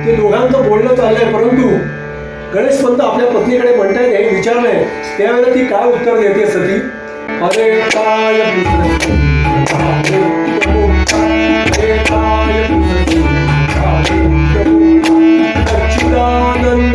ते दोघांचं बोलणं चाललंय परंतु गणेश पंत आपल्या पत्नीकडे म्हणतायत हे विचारलंय त्यावेळेला ती काय उत्तर देते सती. अरे काय सच्चिदानंद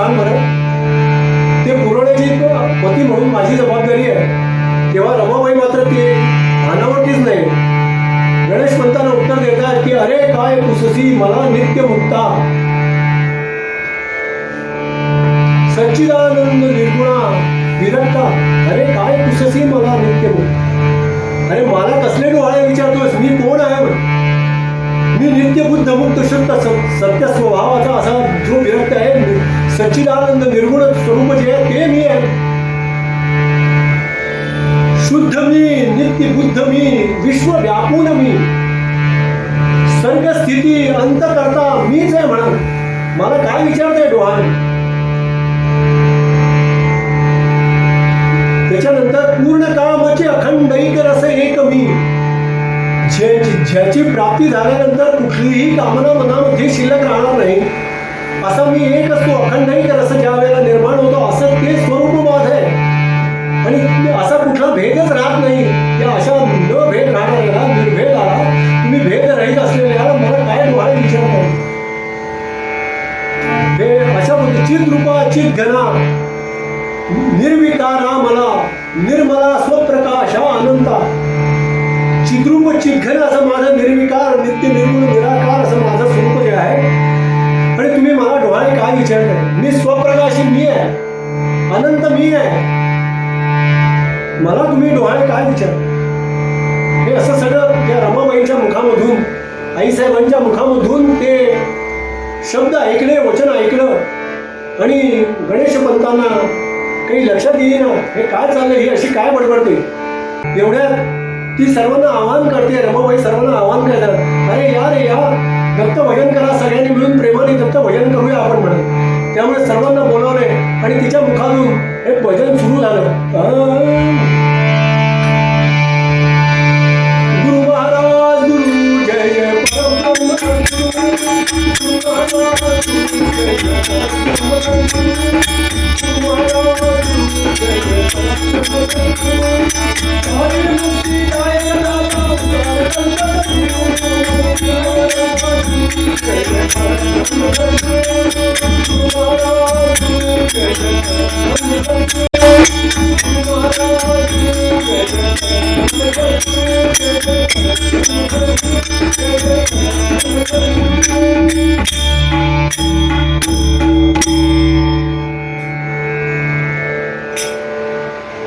सांग बरं, ते पुरवण्याची पती म्हणून माझी जबाबदारी आहे. तेव्हा रमाबाई मात्र ते भानावरतीच नाही. गणेश पंतांना उत्तर देतात की अरे काय पुससी मला नित्य मुक्ता, सच्चिदानंद निर्गुणा विरक्ता. अरे काय पुससी मला नित्य मुक्त. अरे मला कसले डोहाळे विचारतोस, मी कोण आहे? मी नित्य बुद्ध मुक्त शुद्ध सत्य स्वभावाचा असा जो विरक्त आहे, सच्चिदानंद निर्गुण स्वरूप जे आहे ते मी आहे. शुद्ध मी, नित्य बुद्ध मी, विश्व व्यापून मी, सर्ग स्थिती अंत करता मीच आहे म्हणा. मला काय विचारतंय डोहाळे? त्याच्यानंतर पूर्ण कामाचे अखंड एक रस एक मी, ज्याची प्राप्ती झाल्यानंतर कुठलीही कामना मनामध्ये शिल्लक राहणार नाही, असा मी एक असतो. अखंड एक रस ज्या वेळेला निर्माण होतो असं ते स्वरूप माझं आहे. आणि असा कुठला भेदच राहत नाही. या अशा न भेद राहणाऱ्याला, निर्भेदाला, तुम्ही भेद रहित असलेल्याला मला काय डोहाळे विचारताय? हे अशा चित रूपा चित घना निर्विकारा मला निर्मला स्वप्रकाशा अनंता. चिद्रूप चितघन असं माझं निर्विकार नित्य निर्गुण निराकार असं माझं स्वरूप जे आहे. आणि तुम्ही मला डोहाळे काय विचारताय? मी स्वप्रकाशी मी आहे, अनंत मी आहे. मला तुम्ही डोहाळे काय विचार? हे असं सगळं त्या रमाबाईंच्या मुखामधून, आईसाहेबांच्या मुखामधून ते शब्द ऐकले, वचन ऐकलं. आणि गणेश पंतांना काही लक्षात येईना, हे काय चाललंय, ही अशी काय बडबडते. एवढ्यात ती सर्वांना आवाहन करते. रमाबाई सर्वांना आवाहन करतात, अरे या रे या, दत्त भजन करा, सगळ्यांनी मिळून प्रेमाने दत्त भजन करूया आपण म्हणत. त्यामुळे सर्वांना बोलावले आणि तिच्या मुखातून हे भजन सुरू झालं. गुरु महाराज गुरु जय जय परब्रह्म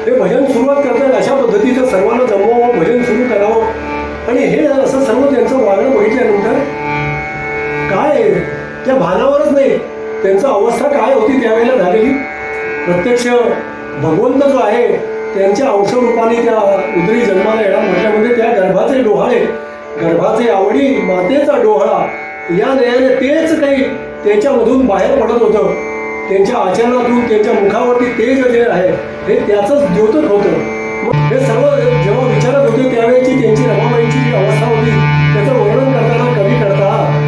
हे भजन सुरुवात करतात. अशा पद्धतीचं सर्वांना जमवावं, भजन सुरू करावं. आणि हे असं सर्व त्यांचं वागणं बघितल्यानंतर काय त्या भानावरच नाही, त्यांचं अवस्था काय होती त्यावेळेला झालेली. प्रत्यक्ष भगवंत जो आहे त्यांच्या अंशरूपाने त्या उदरी जन्माला येणार म्हटल्यामध्ये त्या गर्भाचे डोहाळे, गर्भाचे आवडी, मातेचा डोहळा, या नयाने तेच काही त्याच्यामधून बाहेर पडत होतं. त्यांच्या आचरणातून, त्यांच्या मुखावरती तेज जे आहे हे त्याचंच द्योतक होतं. हे सर्व जेव्हा विचारत होते त्यावेळेची त्यांची रमाबाईंची जी अवस्था होती त्याचं वर्णन करताना कवी करतात,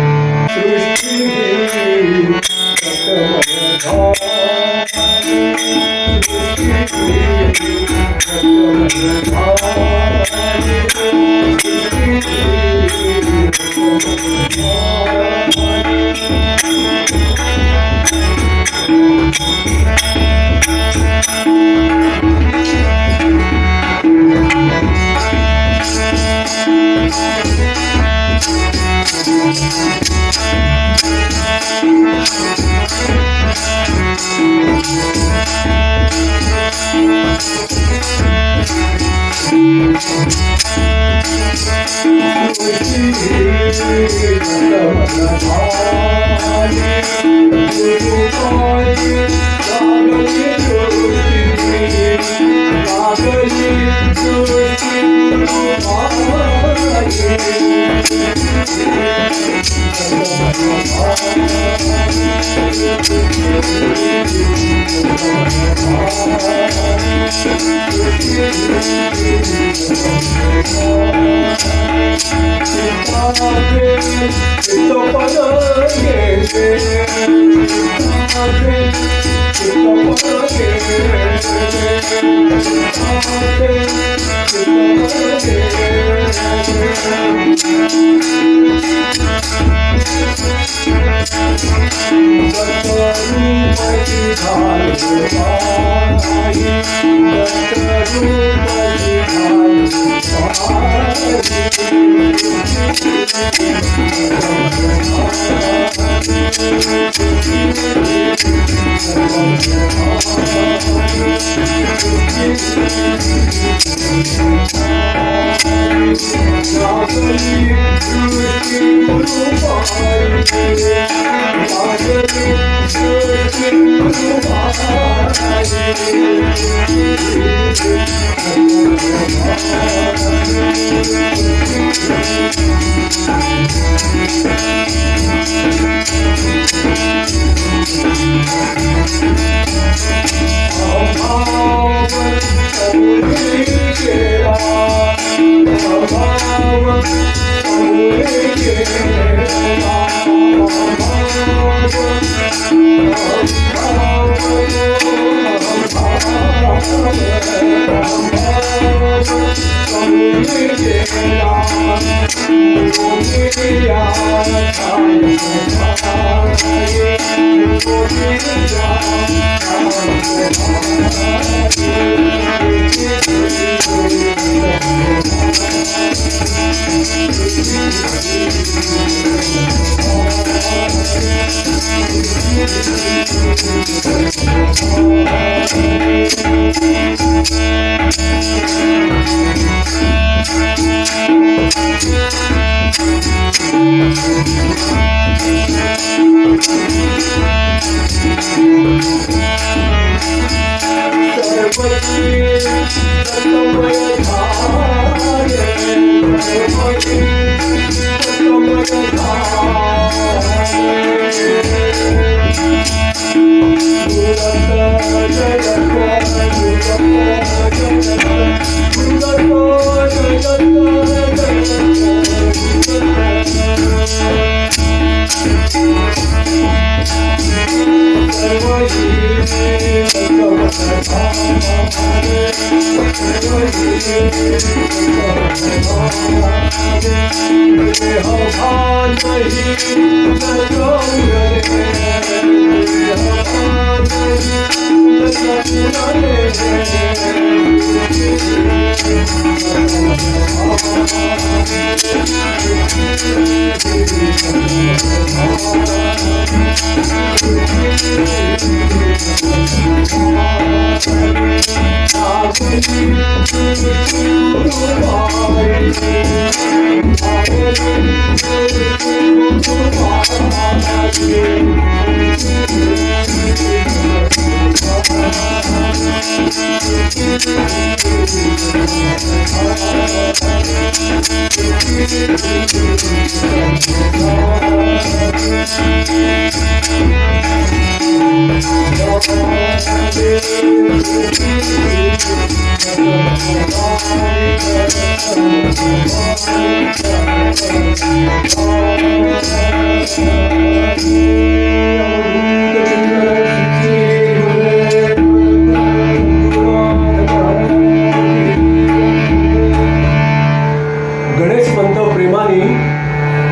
गणेशपंत प्रेमाने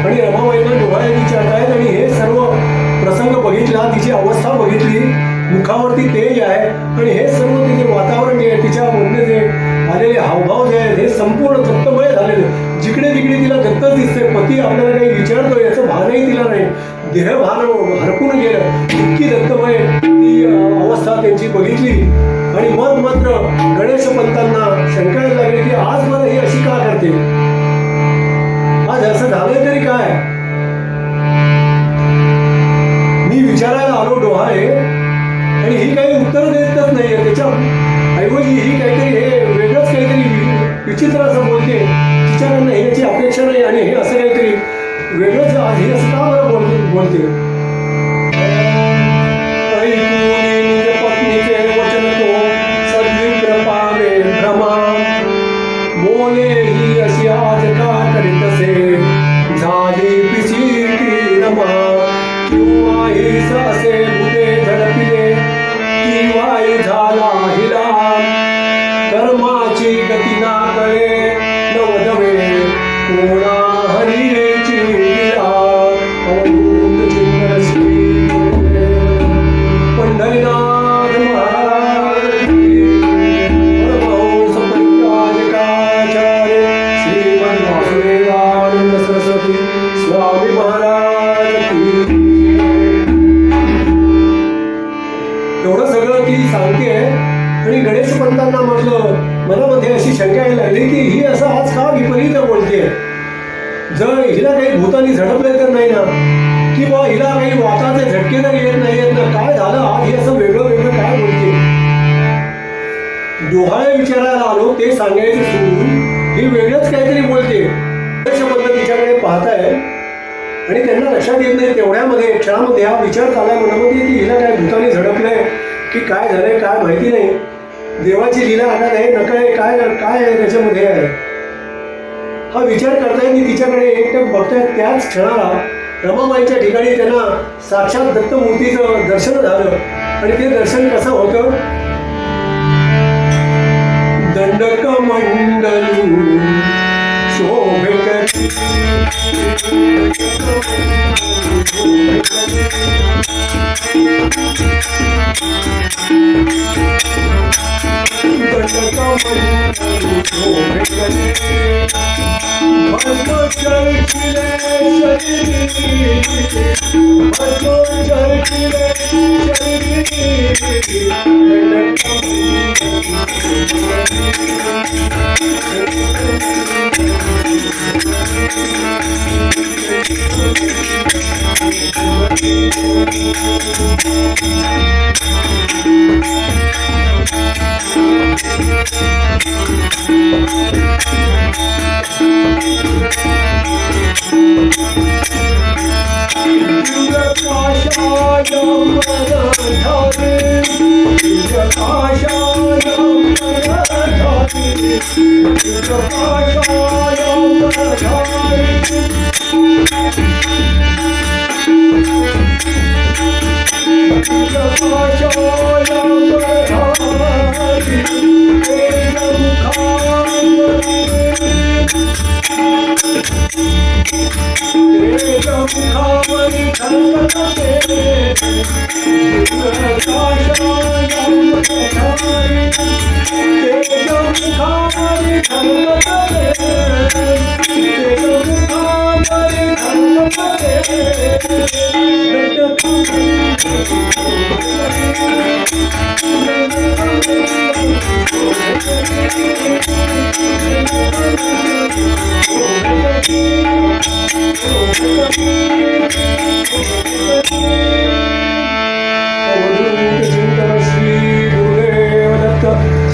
आणि रमाबाईंना डोळ्या विचारत आहेत आणि हे सर्व प्रसंग बघितला, तिची अवस्था बघितली, मुखावरती तेज आहे आणि हे सर्व तिचे वातावरण जे आहे, तिच्यामधले जे आलेले हावभाव जे आहेत हे संपूर्ण दत्तमय झालेले. जिकडे तिकडे तिला दत्तच दिसते. पती आपल्याला काही विचारतोय याचं भानही तिला नाही. देहभान हरपून गेलं. इतकी दत्तमय ती अवस्था त्यांची बघितली आणि मग मात्र गणेशपंतांना शंकायला लागले की आज मला ही अशी का करते, आज असं झालंय तरी काय. मी विचारायला आलो डोहाळे आणि ही काही उत्तर देतच नाहीये. त्याच्या ऐवजी ही काहीतरी हे वेगळंच काहीतरी विचित्र असं बोलते. तिच्याकडनं याची अपेक्षा नाही आणि हे असं काहीतरी वेगळंच आज हे असं का बरं बोलते. पत्नीचे वचन तो सद्विप्र पावे भ्रमा, बोले ही अशी आज का करीत असे, झाली पिशी की रमा. किंवा हीच असे भूते झडपिले, किंवा झाला हिला, कर्माची गती ना कळे नवदवे, कोणा हरीची लीला. अवधूत चिन्ह श्री पंढरीनाथ स्वामी महाराज की. एवढं सगळं ती सांगते आणि गणेश पंतांना म्हटलं, मनामध्ये अशी शंका यायला लागली की ही असं आज का विपरीत बोलते. जर हिला काही भूतानी झडपले तर नाही ना, किंवा हिला काही वाताचे झटके तर येत नाहीयेत ना, काय झालं आज ही असं वेगळं वेगळं काय बोलते. डोहाळे विचारायला आलो ते सांगायचं सोडून ही वेगळंच काहीतरी बोलते. गणेश पंत तिच्याकडे पाहताय आणि त्यांना लक्षात येत नाही तेवढ्यामध्ये क्षणामध्ये हा विचार चालाय मनामध्ये की हिला काय भूतानी झडपलंय की काय झालंय काय माहिती नाही. देवाची लीला आघात आहे नकळे काय काय आहे त्याच्यामध्ये आहे हा विचार करतायत. मी तिच्याकडे एकटक बघतायत. त्याच क्षणाला रमाबाईच्या ठिकाणी त्यांना साक्षात दत्तमूर्तीचं दर्शन झालं आणि ते दर्शन कसं होतं. दंडक मंडलू शोभे करी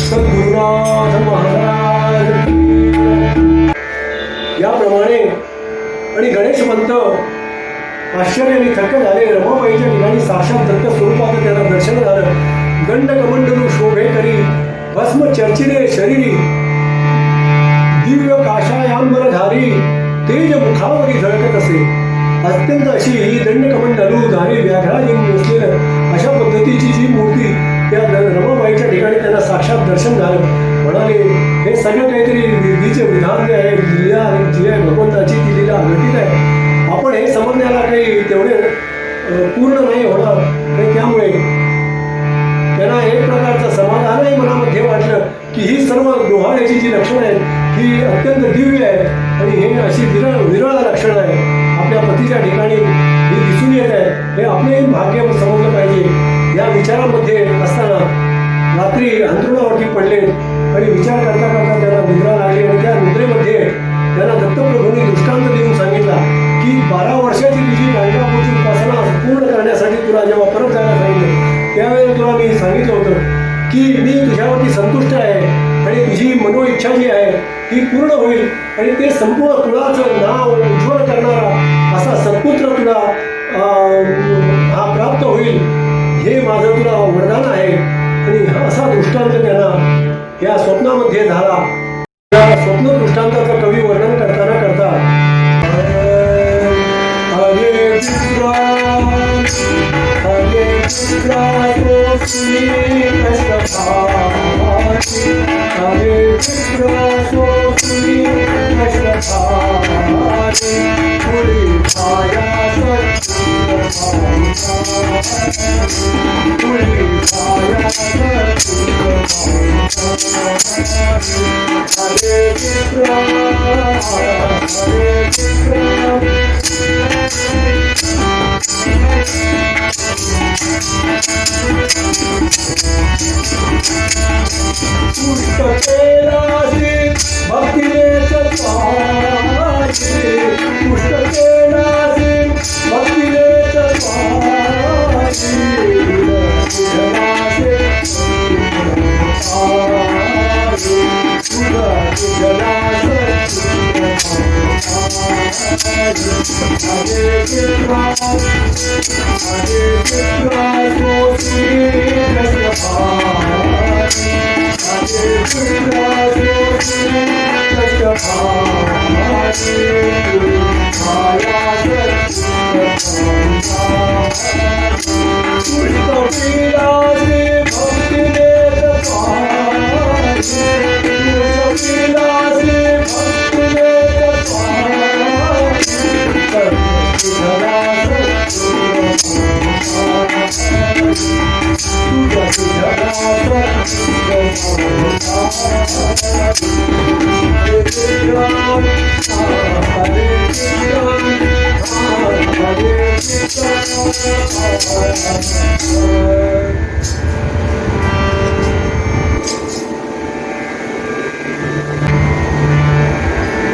सद्गुरुनाथ महाराज. याप्रमाणे आणि गणेश पंत आश्चर्याने थक्क झाले. रमाबाईच्या ठिकाणी साक्षात दत्त स्वरूपाचं त्यांना दर्शन झालं. दंड कमंडलू शोभे करी भस्म चर्चिले शरीरी दिव्य काशायांबरधारी तेज मुखावरी झळकत असे. अत्यंत अशी ही दंड कमंडलू धारी व्याघ्राजीन नसलेलं अशा पद्धतीची जी मूर्ती त्या रमाबाईच्या ठिकाणी त्यांना साक्षात दर्शन झालं. म्हणाले हे सगळं काहीतरी विधीचे विधान जे आहे लीला जी आहे भगवंताची ती लीला घटित आहे. आपण हे समजण्याला काही तेवढे पूर्ण नाही होणार आणि त्यामुळे त्यांना एक प्रकारचं समाधानही मनामध्ये वाटलं की ही सर्व डोहाळ्याची जी लक्षणं आहेत ही अत्यंत दिव्य आहे आणि हे अशी विरळ लक्षणं आहे आपल्या पतीच्या ठिकाणी ही दिसून येत आहे. हे आपलेही भाग्य समजलं पाहिजे. या विचारामध्ये असताना रात्री अंथरुणावरती पडले आणि विचार करता करता त्यांना निद्रा लागली आणि त्या निद्रेमध्ये त्यांना दत्तप्रभूंनी दृष्टांत देऊन सांगितला की 12 वर्षाची तुझी गाणगापूरची उपासना पूर्ण करण्यासाठी तुला जेव्हा परत जायला सांगितलं त्यावेळेला तुला मी सांगितलं होतं की मी तुझ्यावरती संतुष्ट आहे आणि तुझी मनोइच्छा जी आहे ती पूर्ण होईल आणि ते संपूर्ण कुळाचं नाव उज्ज्वल करणारा असा सत्पुत्र तुला हा प्राप्त होईल हे माझं तुला वरदान आहे. आणि असा दृष्टांत त्यांना या स्वप्नामध्ये झाला. या स्वप्न दृष्टांताचं कवी वर्णन करताना करतात Hare Krishna, Hare Krishna.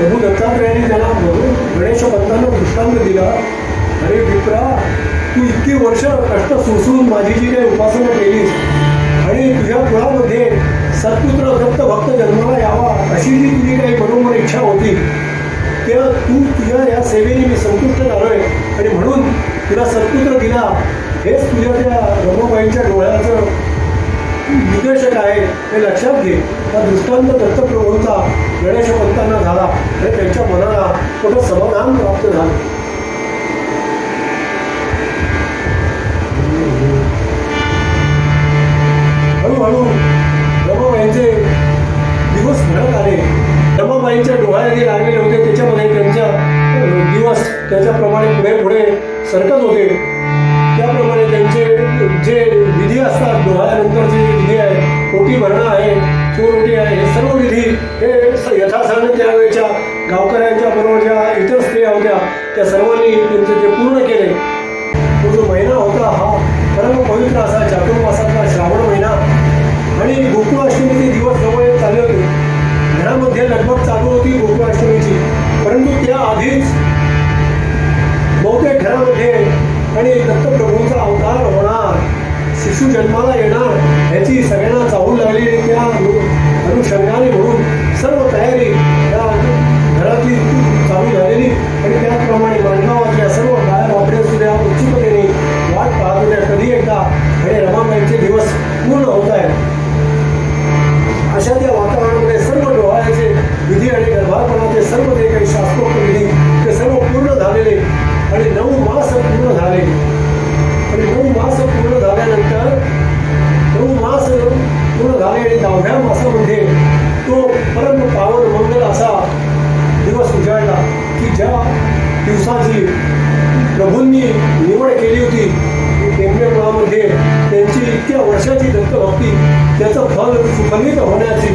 प्रभू दत्तात्रयाने त्याला गणेश पंतांना दृष्टांत दिला. अरे विप्रा, तू इतकी वर्ष कष्ट सोसून माझी जी काही उपासना केलीस आणि तुझ्या कुळामध्ये सत्पुत्र दत्त भक्त जन्माला यावा अशी जी तुझी काही मनोमन इच्छा होती, तेव्हा तू तुझ्या या सेवेने मी संतुष्ट झालोय आणि म्हणून तुला सत्पुत्र दिला. हेच तुझ्या त्या रमाबाईंच्या डोळ्याचं निर्देशक आहे, हे लक्षात घे. हा दृष्टांत दत्तप्रभूंचा गणेश पंतांना झाला आणि त्यांच्या मनाला कुठं समाधान प्राप्त झालं. हळूहळू रमाबाईंचे दिवस घडत आले. रमाबाईंच्या डोळ्याने लागलेले होते, त्याच्यामध्ये त्यांच्या दिवस त्याच्याप्रमाणे पुढे पुढे सरकत होते. त्याप्रमाणे त्यांचे जे विधी असतात, डोळ्यानंतरचे जे विधी आहे, ओटी भरणं आहे, चोरोटी आहे, हे सर्व विधी हे यथासाधारण त्यावेळेच्या गावकऱ्यांच्या बरोबर ज्या इतर स्त्रिया होत्या त्या सर्वांनी त्यांचे ते पूर्ण केले. तो जो महिना होता हा परम पवित्र असा चातुर्मासातला श्रावण महिना आणि गोकुळाष्टमीचे दिवस जवळ येत चालले होते. घरामध्ये लगबग चालू होती गोकुळाष्टमीची, परंतु त्या आधीच बहुतेक घरामध्ये आणि दत्तप्रभूंचा अवतार होणार, शिशु जन्माला येणार याची सगळ्यांना चाहूल लागलेली त्या अनुषंगाने म्हणून सर्व तयारी या घरातली चालू झालेली आणि त्याचप्रमाणे माणगावातल्या सर्व गाया बापड्या सुद्धा उत्सुकतेने वाट पाहत होत्या कधी एकदा आणि रमाबाईंचे दिवस पूर्ण होत आहेत. अशा त्या वातावरणामध्ये सर्व डोहाळ्याचे विधी आणि गर्भारपणाचे सर्व जे काही शास्त्रोक्त विधी ते सर्व पूर्ण झालेले आणि 9 मास पूर्ण झाले. आणि 9 मास पूर्ण झाल्यानंतर 9 मास पूर्ण झाले आणि 10व्या मासामध्ये तो परम पावन मंगल असा दिवस उजाडला की ज्या दिवसाची प्रभूंनी निवड केली होती टेंबेमुळामध्ये त्यांची इतक्या वर्षाची दत्तभक्ती त्याचं फल सुफलित होण्याची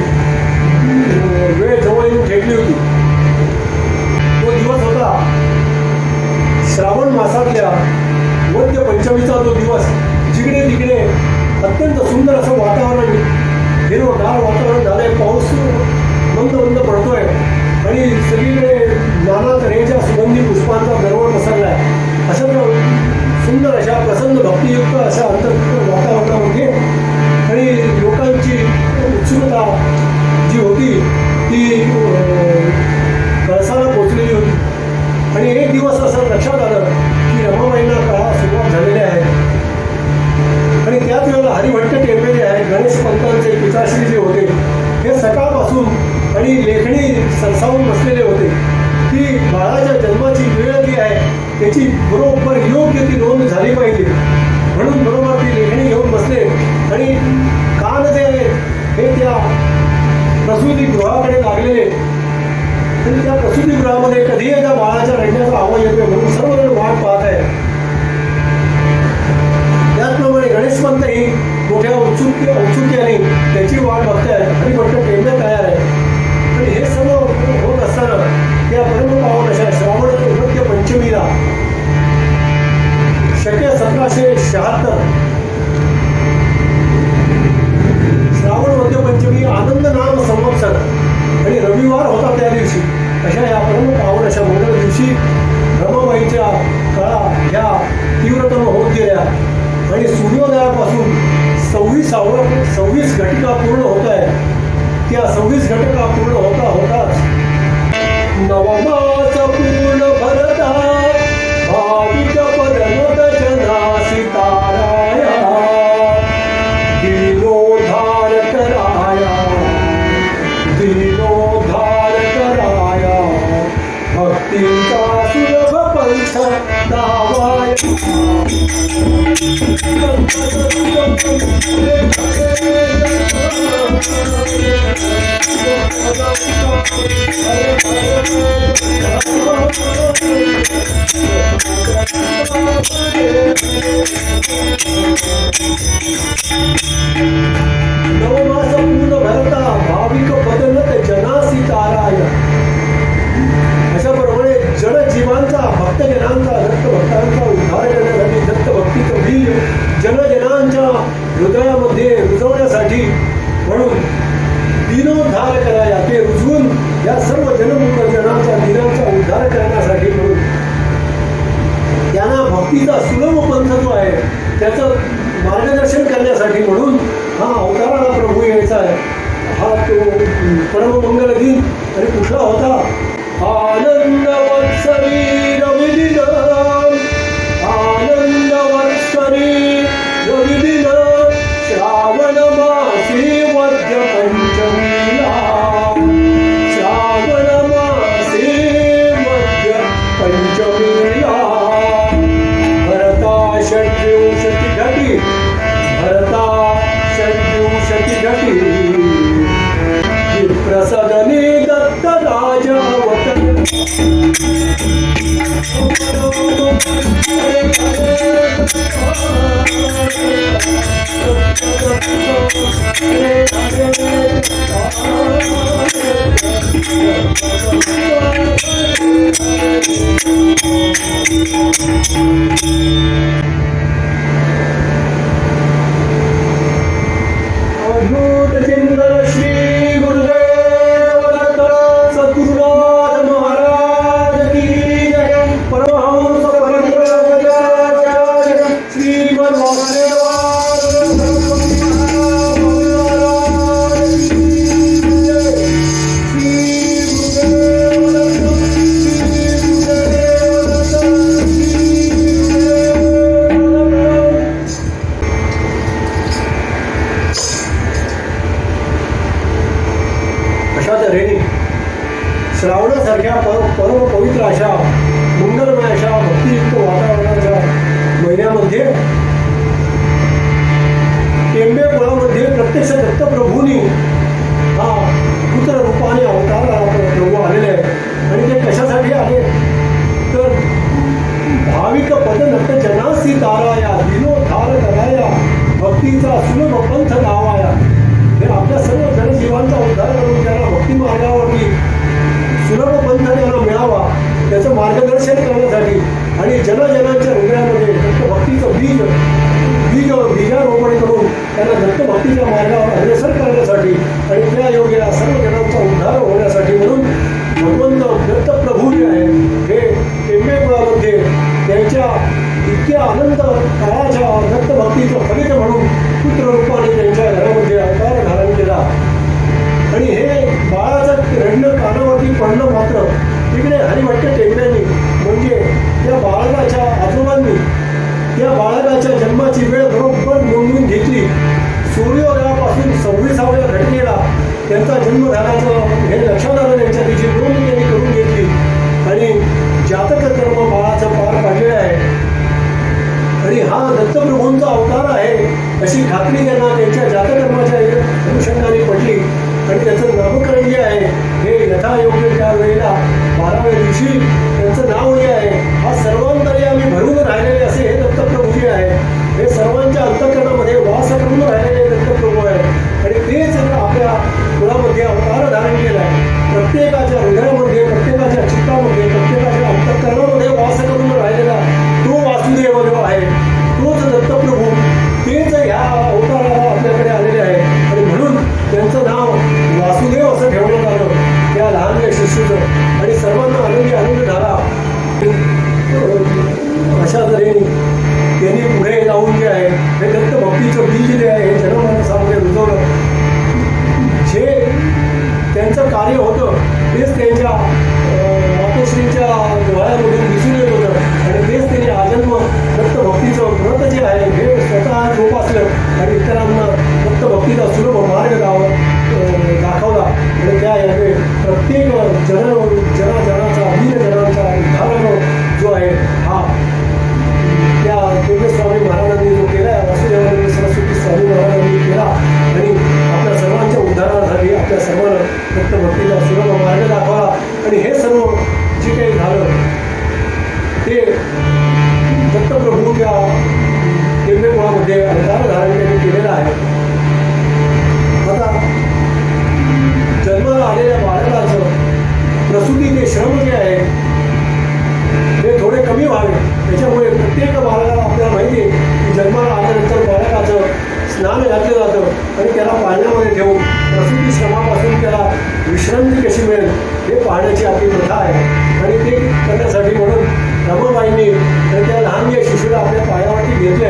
वेळ जवळ येऊन ठेवली होती. तो दिवस होता श्रावण मासातल्या मध्य पंचमीचा तो दिवस. जिकडे तिकडे अत्यंत सुंदर असं वातावरण, हिरवगार वातावरण झालंय, पाऊस मंद मंद पडतोय आणि सगळीकडे नाना तऱ्हेच्या सुगंधी पुष्पांचा दरवळ पसरलाय. अशा सुंदर अशा प्रसन्न भक्तियुक्त अशा अंतर्गत वातावरणामध्ये आणि लोकांची उत्सुकता जी होती ती कळसाला पोचलेली होती. आणि एक दिवस असं लक्षात आलं की रमाबाईंना काळा सुरुवात झालेली आहे आणि त्याच वेळेला हरिभट्ट टेंबे जे आहे गणेश पंतांचे पिताश्री जे होते हे सकाळपासून आणि लेखणी सरसावून बसलेले होते की बाळाच्या जन्माची वेळ जी आहे त्याची बरोबर योग्य ती नोंद झाली पाहिजे म्हणून बरोबर ती लेखणी घेऊन बसले आणि कान जे आहे हे त्या प्रसूतीगृहाकडे लागलेले आणि त्या प्रसूतीगृहामध्ये कधी एकदा बाळाच्या रडण्याचा आवाज येतोय म्हणून सर्वजण वाट पाहत आहे. त्याचप्रमाणे गणेशपंतही मोठ्या औत्सुक्याने त्याची वाट बघताय. हरिभट्ट टेंबे तयार आहे आणि हे सर्व होत असताना त्या परमपावन अशा श्रावण मध्य पंचमीला शके 1776 श्रावण मध्य पंचमी आनंद नाम संवत्सर आणि रविवार होता त्या दिवशी. अशा या परमपावन अशा मंगळ दिवशी रमाबाईच्या कळा ह्या तीव्रतम होत गेल्या आणि सूर्योदयापासून 26 घटिका पूर्ण होत आहे. त्या 26 घटिका पूर्ण होता होताच 9 मास पूर्ण भरता लावाया नवमास पूर्ण भरता भाविक बदलत जनासी ताराया. अशाप्रमाणे जनजीवांचा भक्तजनांचा दत्तभक्तांचा उद्धार करण्यासाठी दत्तभक्तीचं बीज जनजनांच्या हृदयामध्ये रुजवण्यासाठी म्हणून दिनोद्धार कराया ते रुजवून या सर्व जनमूळ जनांचा दिनांचा उद्धार करण्यासाठी म्हणून त्यांना भक्तीचा सुलभ पंथ जो आहे त्याचं मार्गदर्शन करण्यासाठी म्हणून हा अवताराला प्रभू यायचा आहे. हा तो परममंगल दिन आणि कुठला होता? आनंद वत्सरी रविदिन, आनंद वत्सरी रविदिन, श्रावण मासी वद्य पंचमीला, श्रावण मासी वद्य पंचमीला. भरता षड्विंशति घटी, भरता षड्विंशति घटी, प्रसदने दत्त राजावतन. अद्भुत चिंतन श्री गुरुदेव दत्त सद्गुरुनाथ महाराज की जय. परमहंस परिव्राजकाचार्य श्रीमद वासुदेवानंद महाराज की जय. श्री गुरुदेव दत्त, श्री गुरुदेव दत्त, श्री गुरुदेव दत्त. अशा तऱ्हेने श्रावणासारख्या परम पवित्र अशा मंगलमय अशा भक्तियुक्त वातावरणाच्या महिन्यामध्ये टेंबेकुळामध्ये प्रत्यक्ष दत्तप्रभूंनी हा पुत्र रूपाने अवतार प्रभू आलेले आहे. आणि ते कशासाठी आले तर भाविक पदनट जनासी ताराया, दिनोद्धार कराया, भक्तीचा सुलभ पंथ लावाया. हे आपल्या सर्व जनजीवांचा उद्धार करून त्यांना भक्ती मार्गावरती सुलभ पंथ त्यांना मिळावा त्याचं मार्गदर्शन करण्यासाठी आणि जनजनांच्या हृदयामध्ये दत्तभक्तीचं बीजारोपण करून त्यांना दत्तभक्तीच्या मार्गावर अग्रेसर करण्यासाठी आणि त्या योग्य सर्व जनांचा उद्धार होण्यासाठी म्हणून भगवंत दत्तप्रभू जे आहे हे टेंबेकुळामध्ये त्यांच्या इतक्या आनंद काळाच्या दत्तभक्तीचं फलित म्हणून पुत्र रूपाने त्यांच्या घरामध्ये अवतार धारण केला. आणि हे बाळाचं रडणं कानावरती पडलं मात्र तिकडे हरिभट्ट टेकड्यांनी म्हणजे त्या बाळकाच्या आजोबांनी त्या बाळकाच्या जन्माची वेळ बरोबर नोंदवून घेतली. सूर्योदयापासून 26व्या घटनेला त्यांचा जन्म झाल्याचं हे लक्षात आलं. त्यांच्या तिची नोंद त्यांनी करून घेतली आणि जातक कर्म बाळाचं पार पाडलेलं आहे. आणि हा दत्तप्रभूंचा अवतार आहे अशी खात्री त्यांना त्यांच्या जातकर्माच्या अनुषंगाने पडली. आणि त्याचं नामकरण जे आहे हे यथायोग्य त्या वेळेला 12व्या दिवशी त्यांचं नाव जे आहे हा सर्वांतर्यामी भरून राहिलेले असे हे दत्तप्रभू जे आहे हे सर्वांच्या अंतःकरणामध्ये वास करून राहिलेले दत्तप्रभू आहे. आणि तेच आपल्या कुळामध्ये अवतार धारण केला आहे. प्रत्येकाच्या हृदयामध्ये, प्रत्येकाच्या चित्तामध्ये, प्रत्येकाच्या अंतःकरणामध्ये वास करून राहिलेला तो वासुदेव जो आहे तोच दत्तप्रभू तेच ह्या अवताराला आपल्याकडे आलेले आहे. आणि म्हणून त्यांचं नाव वासुदेव असं ठेवण्यात आलं त्या लहानच्या शिष्यूचं. आणि सर्वांना आनंद झाला. अशा तऱ्हेने त्यांनी पुढे जाऊन जे आहे हे दत्तभक्तीचं बीज जे आहे हे जनमानसामध्ये रुजवलं. जे त्यांचं कार्य होतं तेच त्यांच्या मातोश्रींच्या डोळ्यामधून दिसून येत होतं. आणि तेच त्यांनी आजन्म दत्तभक्तीचं व्रत जे आहे हे स्वतः जोपासलं आणि इतरांना दत्तभक्तीचा सुलभ मार्ग दाखवला. आणि त्या याने प्रत्येक जनाचा, दीन जनांचा उद्धारक जो आहे हा आपल्या टेंबेकुळामध्ये अवतार धारण त्यांनी केलेला आहे. आता जन्माला आलेल्या बाळकाचं प्रसूतीचे श्रम जे आहे ते थोडे कमी व्हावे. त्याच्यामुळे प्रत्येक बाळकाला आपल्याला माहिती आहे की जन्माला आल्यानंतर बाळकाचं स्नान घातलं जातं आणि त्याला पाळण्यामध्ये ठेवून प्रसूती श्रमापासून त्याला विश्रांती कशी मिळेल हे पाहण्याची आपली प्रथा आहे. आणि ते करण्यासाठी म्हणून रमाबाईंनी तर त्या लहान या शिशूला आपल्या पायावरती घेतले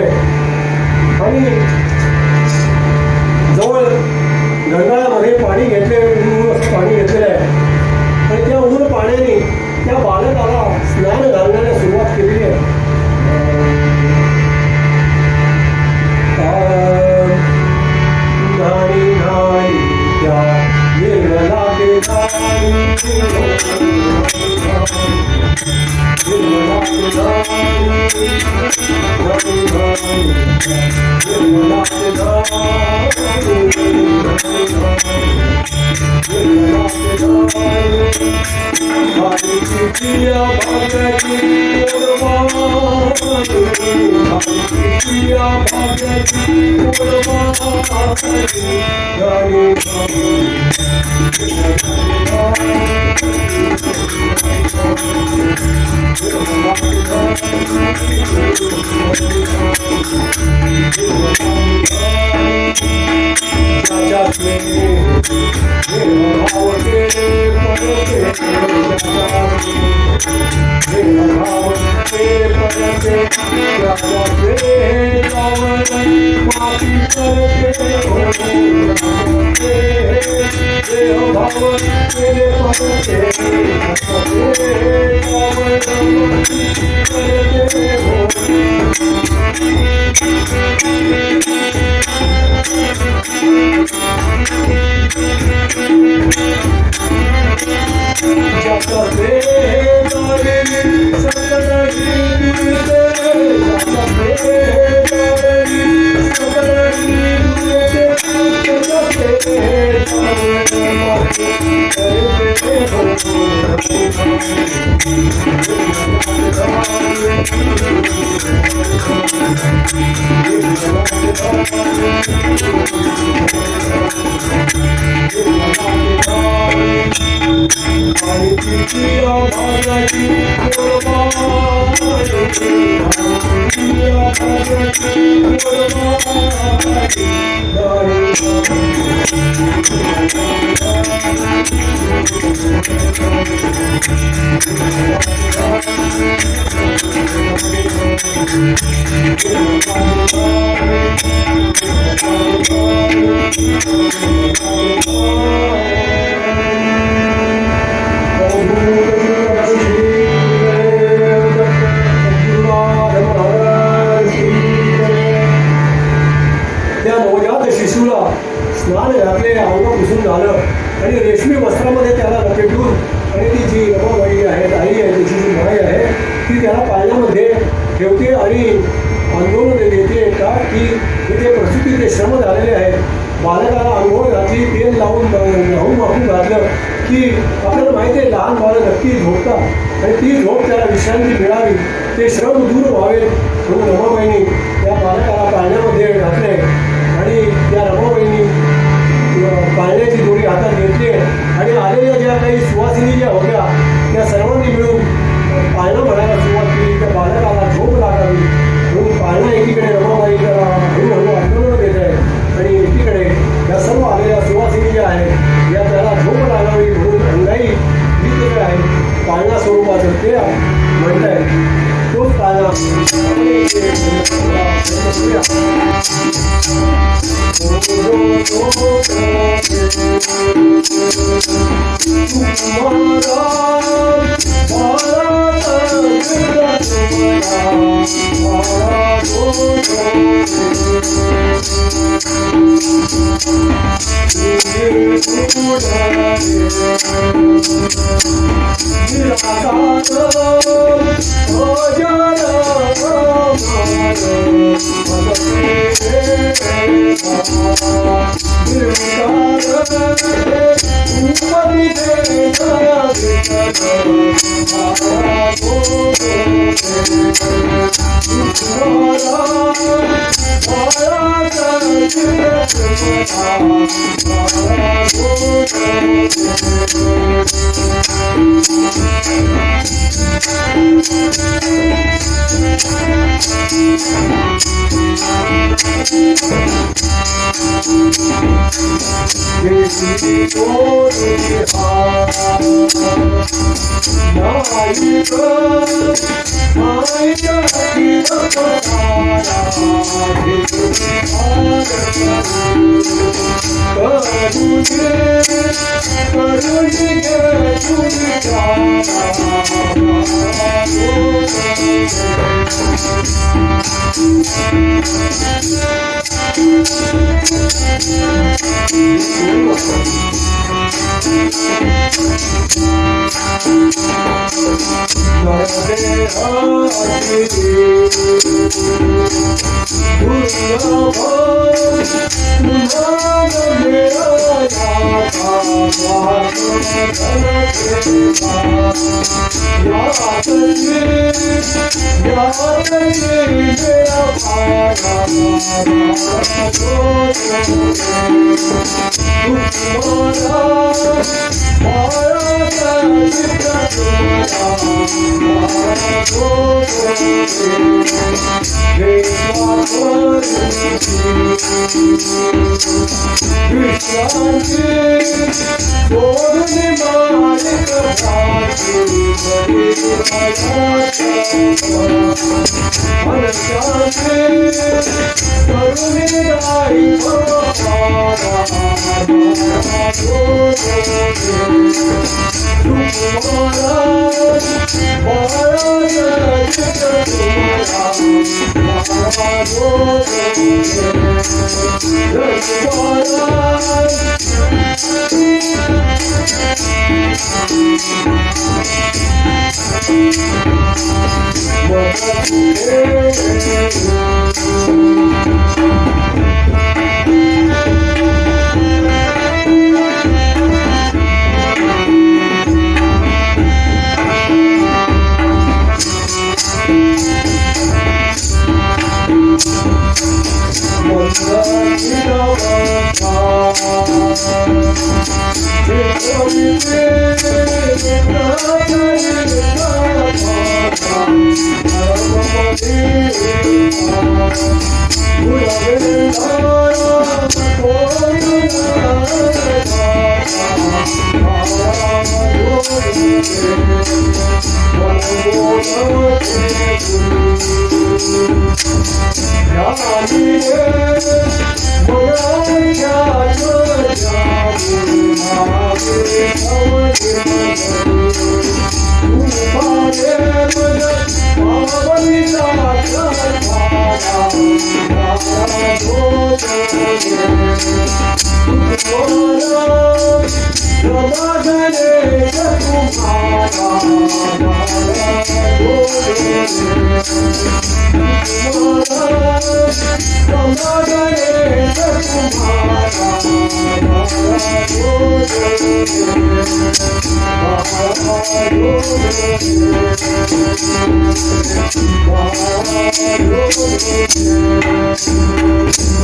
आणि जवळ गंगाळामध्ये पाणी घेतले, असं पाणी घेतलेलं आहे. आणि त्या ऊन पाण्याने त्या बालकाला स्नान घालण्याला सुरुवात केलेली आहे. स्नान घातले, अंग पुसून झालं आणि रेशमी वस्त्रामध्ये त्याला लपेटून आणि ती जी रमाबाई आहे, आई आहे, त्याची जी माई आहे ती त्याला पाळण्यामध्ये ठेवते आणि आंदोलन देते का की इथे प्रसूतीचे श्रम झालेले आहेत. बालकाला आंघोळ घातली, तेल लावून लावून वापरून घातलं की आपल्याला माहिती आहे लहान बालक नक्की झोपतात आणि ती झोप त्याला विश्रांती मिळावी, ते श्रम दूर व्हावे म्हणून रमाबाईंनी त्या बालकाला पाळण्यामध्ये घातले आणि त्या रमाबाईंनी पाळण्याची दोरी हातात घेतली आणि आलेल्या ज्या काही सुवासिनी ज्या होत्या त्या सर्वांनी मिळून पाळणं म्हणायला सुरुवात केली. त्या बालकाला झोप लागावी म्हणून पाळणं एकीकडे रमाबाई हळूहळू आंदोलन देत आहे आणि एकीकडे या सर्व आलेल्या सुवासिनी ज्या आहेत या त्याला झोप लागावी म्हणून अंगाई गीत जे आहे पाळणा स्वरूपाचं ते म्हणत आहे. तोच पाळणा Oh,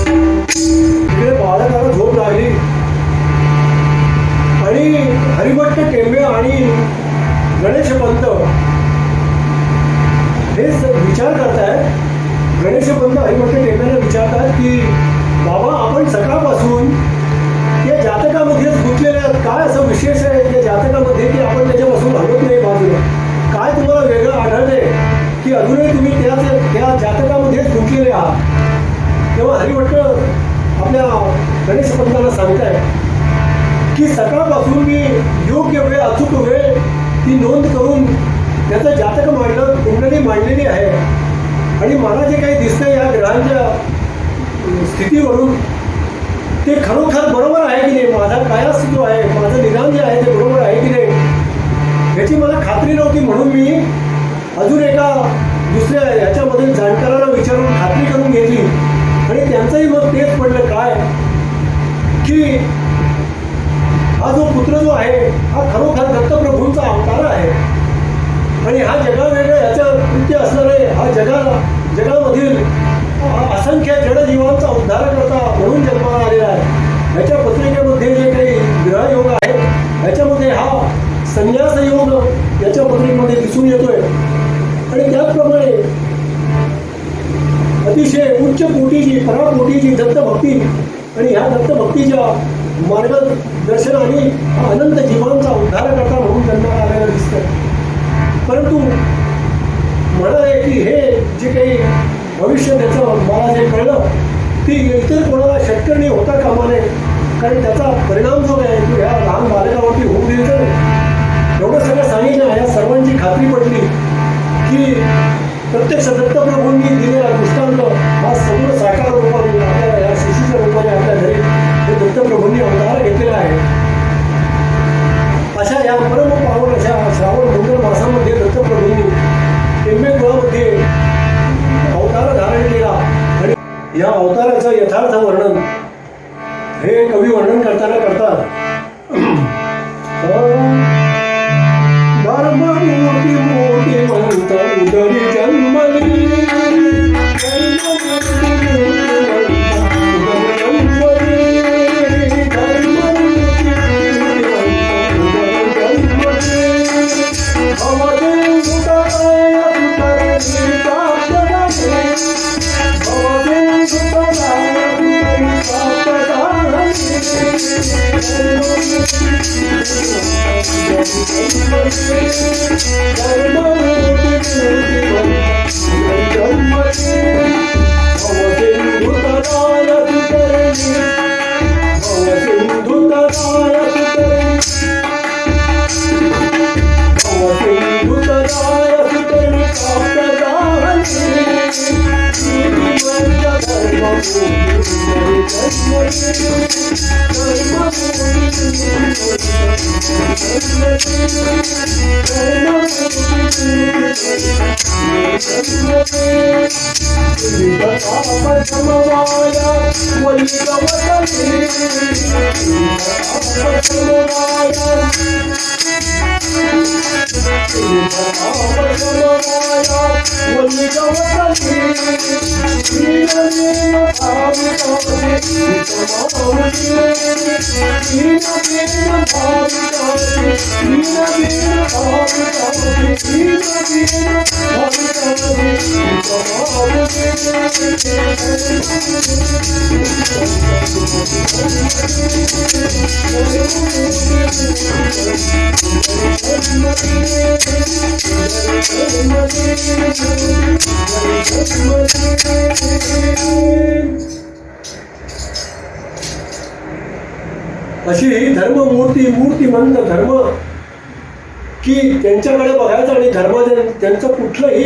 इकडे बाळाला झोप लागली आणि हरिभट्ट टेंबे आणि गणेश पंत हे विचार करतायत. गणेश पंत हरिभट्ट टेंबेला विचारतात की बाबा आपण सकाळपासून या जातकामध्येच गुंतलेले आहात, काय असं विशेष आहे त्या जातकामध्ये की आपण त्याच्यापासून हलत नाही बाजूला, काय तुम्हाला वेगळं आढळते की अजूनही तुम्ही त्या जातकामध्येच गुंतलेले आहात. तेव्हा हरिभट्ट आपल्या गणेश पंताला सांगताय की सकाळपासून मी योग्य वेळ अचूक वेळ ती नोंद करून त्याचं जातक मांडलं, कुंडली मांडलेली आहे आणि मला जे काही दिसतंय या ग्रहांच्या स्थितीवरून ते खरोखर बरोबर आहे की नाही, माझा कायास जो आहे, माझं निदान जे आहे ते बरोबर आहे की नाही याची मला खात्री नव्हती. म्हणून मी अजून एका दुसऱ्या ह्याच्यामधील जाणकारांना विचारून खात्री करून घेतली आणि त्यांचंही मत तेच पडलं काय की हा जो पुत्र जो आहे हा खरोखर दत्तप्रभूंचा अवतार आहे आणि हा जगावेगळं ह्याचं कृत्य असणारे हा जगामधील असंख्य जडजीवांचा उद्धार करता म्हणून जन्माला आलेला आहे. ह्याच्या पत्रिकेमध्ये जे काही ग्रहयोग आहे ह्याच्यामध्ये हा संन्यास योग याच्या पत्रिकेमध्ये दिसून येतोय. आणि त्याचप्रमाणे अतिशय उच्च कोटीची पराकोटीची दत्तभक्ती आणि ह्या दत्तभक्तीच्या मार्गदर्शनाने अनंत जीवांचा उद्धारकर्ता म्हणून जन्माला आलेला दिसतं. परंतु म्हणाले की हे जे काही भविष्य त्याचं मला जे कळलं ती इतर कोणाला शक्य होता कामा नये, कारण त्याचा परिणाम जो आहे तो ह्या लहान बालकावरती होऊ द्यायचा नाही. एवढं सगळं सांगितलं. या सर्वांची खात्री पडली की प्रत्यक्ष दत्तप्रभूंनी दिलेला दृष्टांत हा सगळं साकार रूपाने आपल्या या शिशूच्या रूपाने आपल्या घरी हे दत्तप्रभूंनी अवतार घेतलेला आहे. अशा या परम पावन अशा श्रावण मंगळ मासामध्ये दत्तप्रभूंनी टेंबेकुळामध्ये अवतार धारण केला. आणि या अवताराचं यथार्थ वर्णन हे कवी वर्णन करताना करतात. धर्ममूर्ती मोठी म्हणत उदरी जन्मली, अशी ही धर्ममूर्ती मूर्तिमंत धर्म की त्यांच्याकडे बघायचं आणि धर्माचं त्यांचं कुठलंही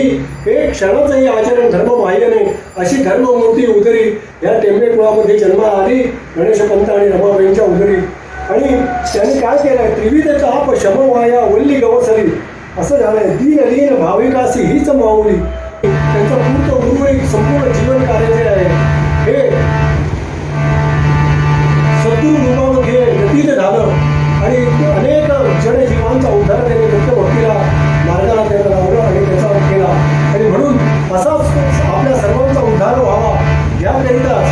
एक क्षणाचंही आचरण धर्म बाह्य नाही अशी धर्ममूर्ती उदरी या टेंबेकुळामध्ये जन्माला आली गणेशपंत आणि रमाबाईंच्या उदरी. आणि त्यांनी काय केलंय, त्रिविध ताप शमवाया वल्ली गवसली असं झालंय. दीन लीन भाविकासी हीच माऊली. त्यांचं पूर्ण उर्वरित संपूर्ण जीवन कार्य जे आहे हे सद्गुरू रूपामध्ये व्यतीत झालं आणि अनेक जनजीवांचा उद्धार त्यांनी दत्तभक्तीला मार्गाला त्याला लावलं आणि त्याचा केला. आणि म्हणून असाच आपल्या सर्वांचा उद्धार व्हावा याकरिताच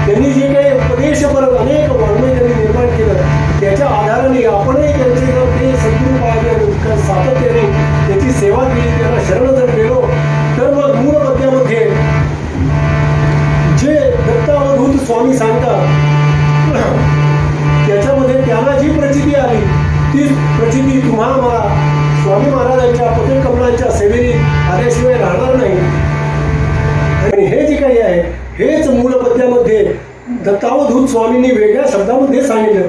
त्यांनी जे काही उपदेश परत अनेक वाङ्मय त्यांनी निर्माण केलं त्याच्या आधाराने आपणही त्यांचे जर ते सद्गुरू पाहिजे सातत्याने त्याची सेवा केली, त्यांना शरण जर गेलो तर मग मूळ पद्यामध्ये जे दत्तावधूत स्वामी सांगतात त्याच्यामध्ये त्यांना जी प्रचिती आली ती प्रचिती तुम्हाला मला स्वामी महाराजांच्या पदकमलांच्या सेवेने आल्याशिवाय राहणार नाही. आणि हे जे काही आहे हेच मूळ पद्यामध्ये दत्तावधूत स्वामींनी वेगळ्या शब्दामध्ये सांगितलं.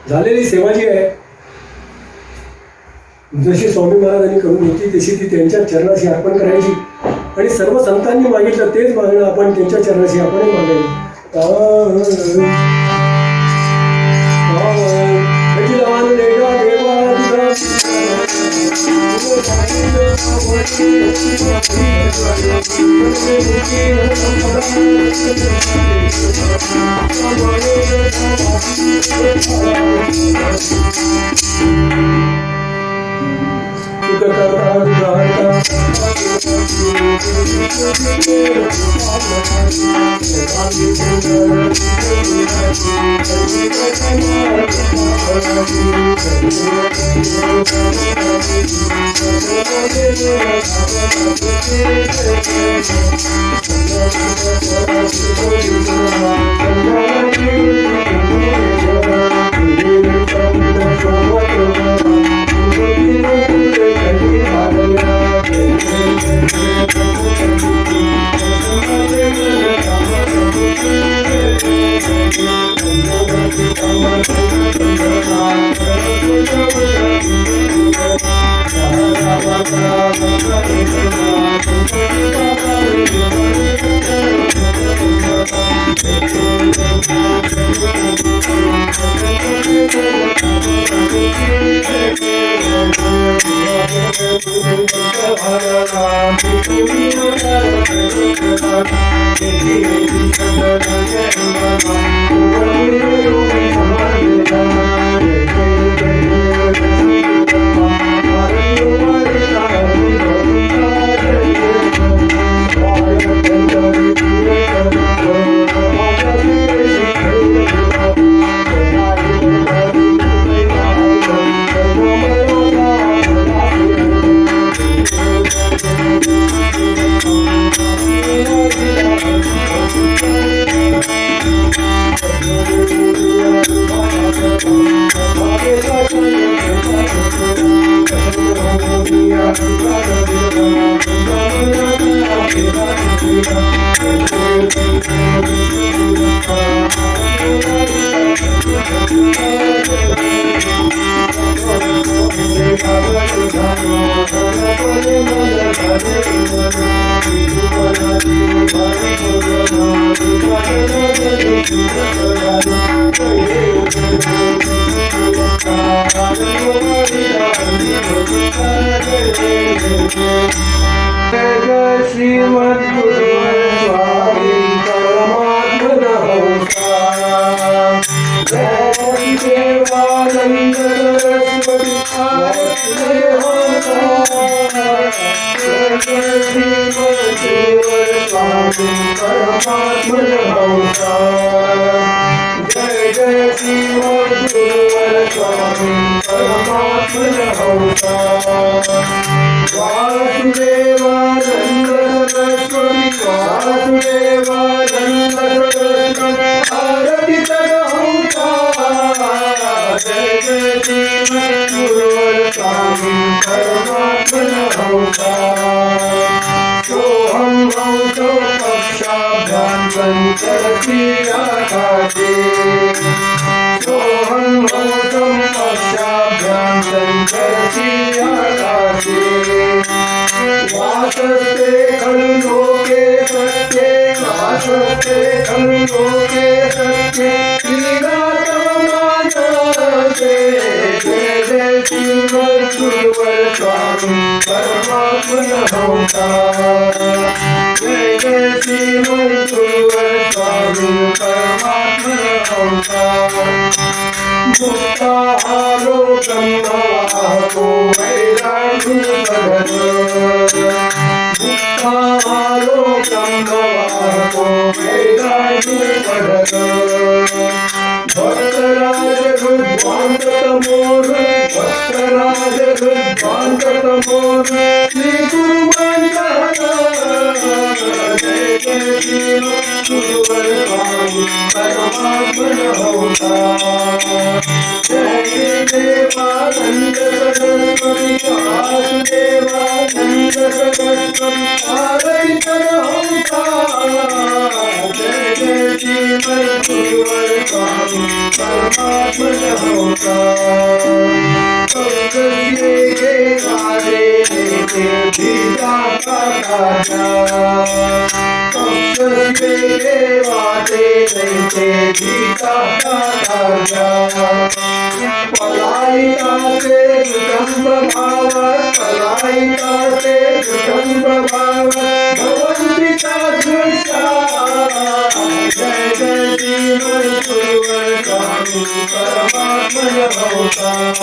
झालेली सेवा जी आहे जशी स्वामी महाराजांनी करून घेतली तशी ती त्यांच्या चरणाशी अर्पण करायची आणि सर्व संतांनी मागितलं तेच मागणं आपण त्यांच्या चरणाशी आपणही मागायचं. परमात्मन अवतार। जय जय श्रीमद गुरुवर स्वामी परमात्मन अवतार। मुक्ताहारो ब्रह्मवाहको वैराग्यगण। मुक्ताहारो ब्रह्मवाहको वैराग्यगण। भक्तराज रुद्रांततमोर भक्तराज रुद्रांततमोर श्री गुरु जय जय श्रीमद गुरुवर स्वामी परमात्मन अवतार। जय देवानंद सरस्वती वासुदेवानंद सरस्वती आरति करो अवतार। जय जय श्रीमद गुरुवर स्वामी परमात्मन अवतार। वाले गीता का राजा गीता का राजा। पलायिता से दुष्टं प्रभाव पलायिता से दुष्टं प्रभाव भवन्ति तादृशा। जय जय श्रीमद गुरुवर स्वामी परमात्मन अवतार।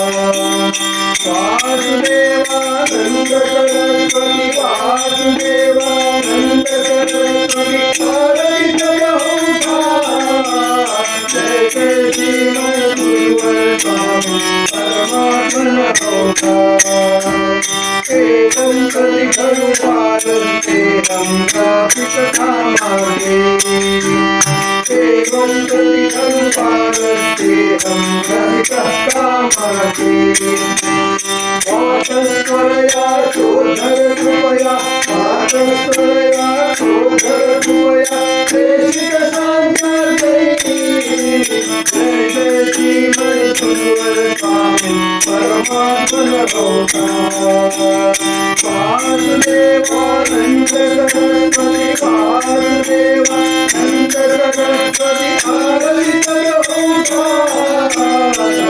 वासुदेवानंद सरस्वती वासुदेवानंद सरस्वती आरति करो अवतार। जय जय श्रीमद गुरुवर स्वामी परमात्मन अवतार। एवं सति खलु भारतेयं स्थापितधामागे। एवं सति खलु भारतेयं स्थापितधामागे। वाचस्परया चोधर कृपया वाचस्परया चोधर कृपया प्रेषित साम्राज्ञी। जय जय श्रीमद गुरुवर स्वामी परमात्मन अवतार। वासुदेवानंद सरस्वती वासुदेवानंद सरस्वती आरति करो अवतार।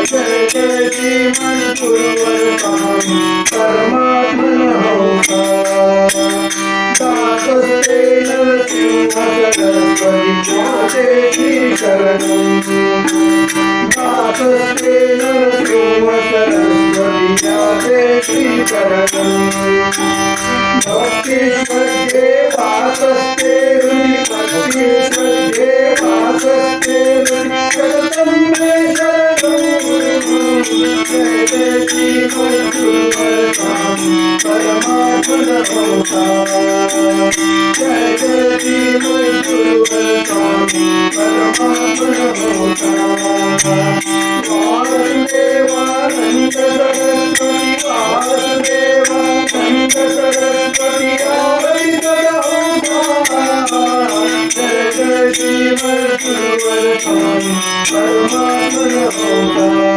जय जय श्रीमद गुरुवर स्वामी परमात्मन अवतार। दासस्ते नरसिंह सरस्वती ज्ञाते श्री शरणं। दासस्ते नरसिंह सरस्वती ज्ञाते श्री शरणं। भक्ति श्रद्धे वासस्ते हृदि भक्ति श्रद्धे वासस्ते हृदि शरणं मे शरणं। जय जय श्रीमद गुरुवर स्वामी परमात्मन अवतार। जय जय श्रीमद गुरुवर स्वामी परमात्मन अवतार। वासुदेवानंद सरस्वती वासुदेवानंद सरस्वती आरति करो अवतार। जय जय श्रीमद गुरुवर स्वामी परमात्मन अवतार।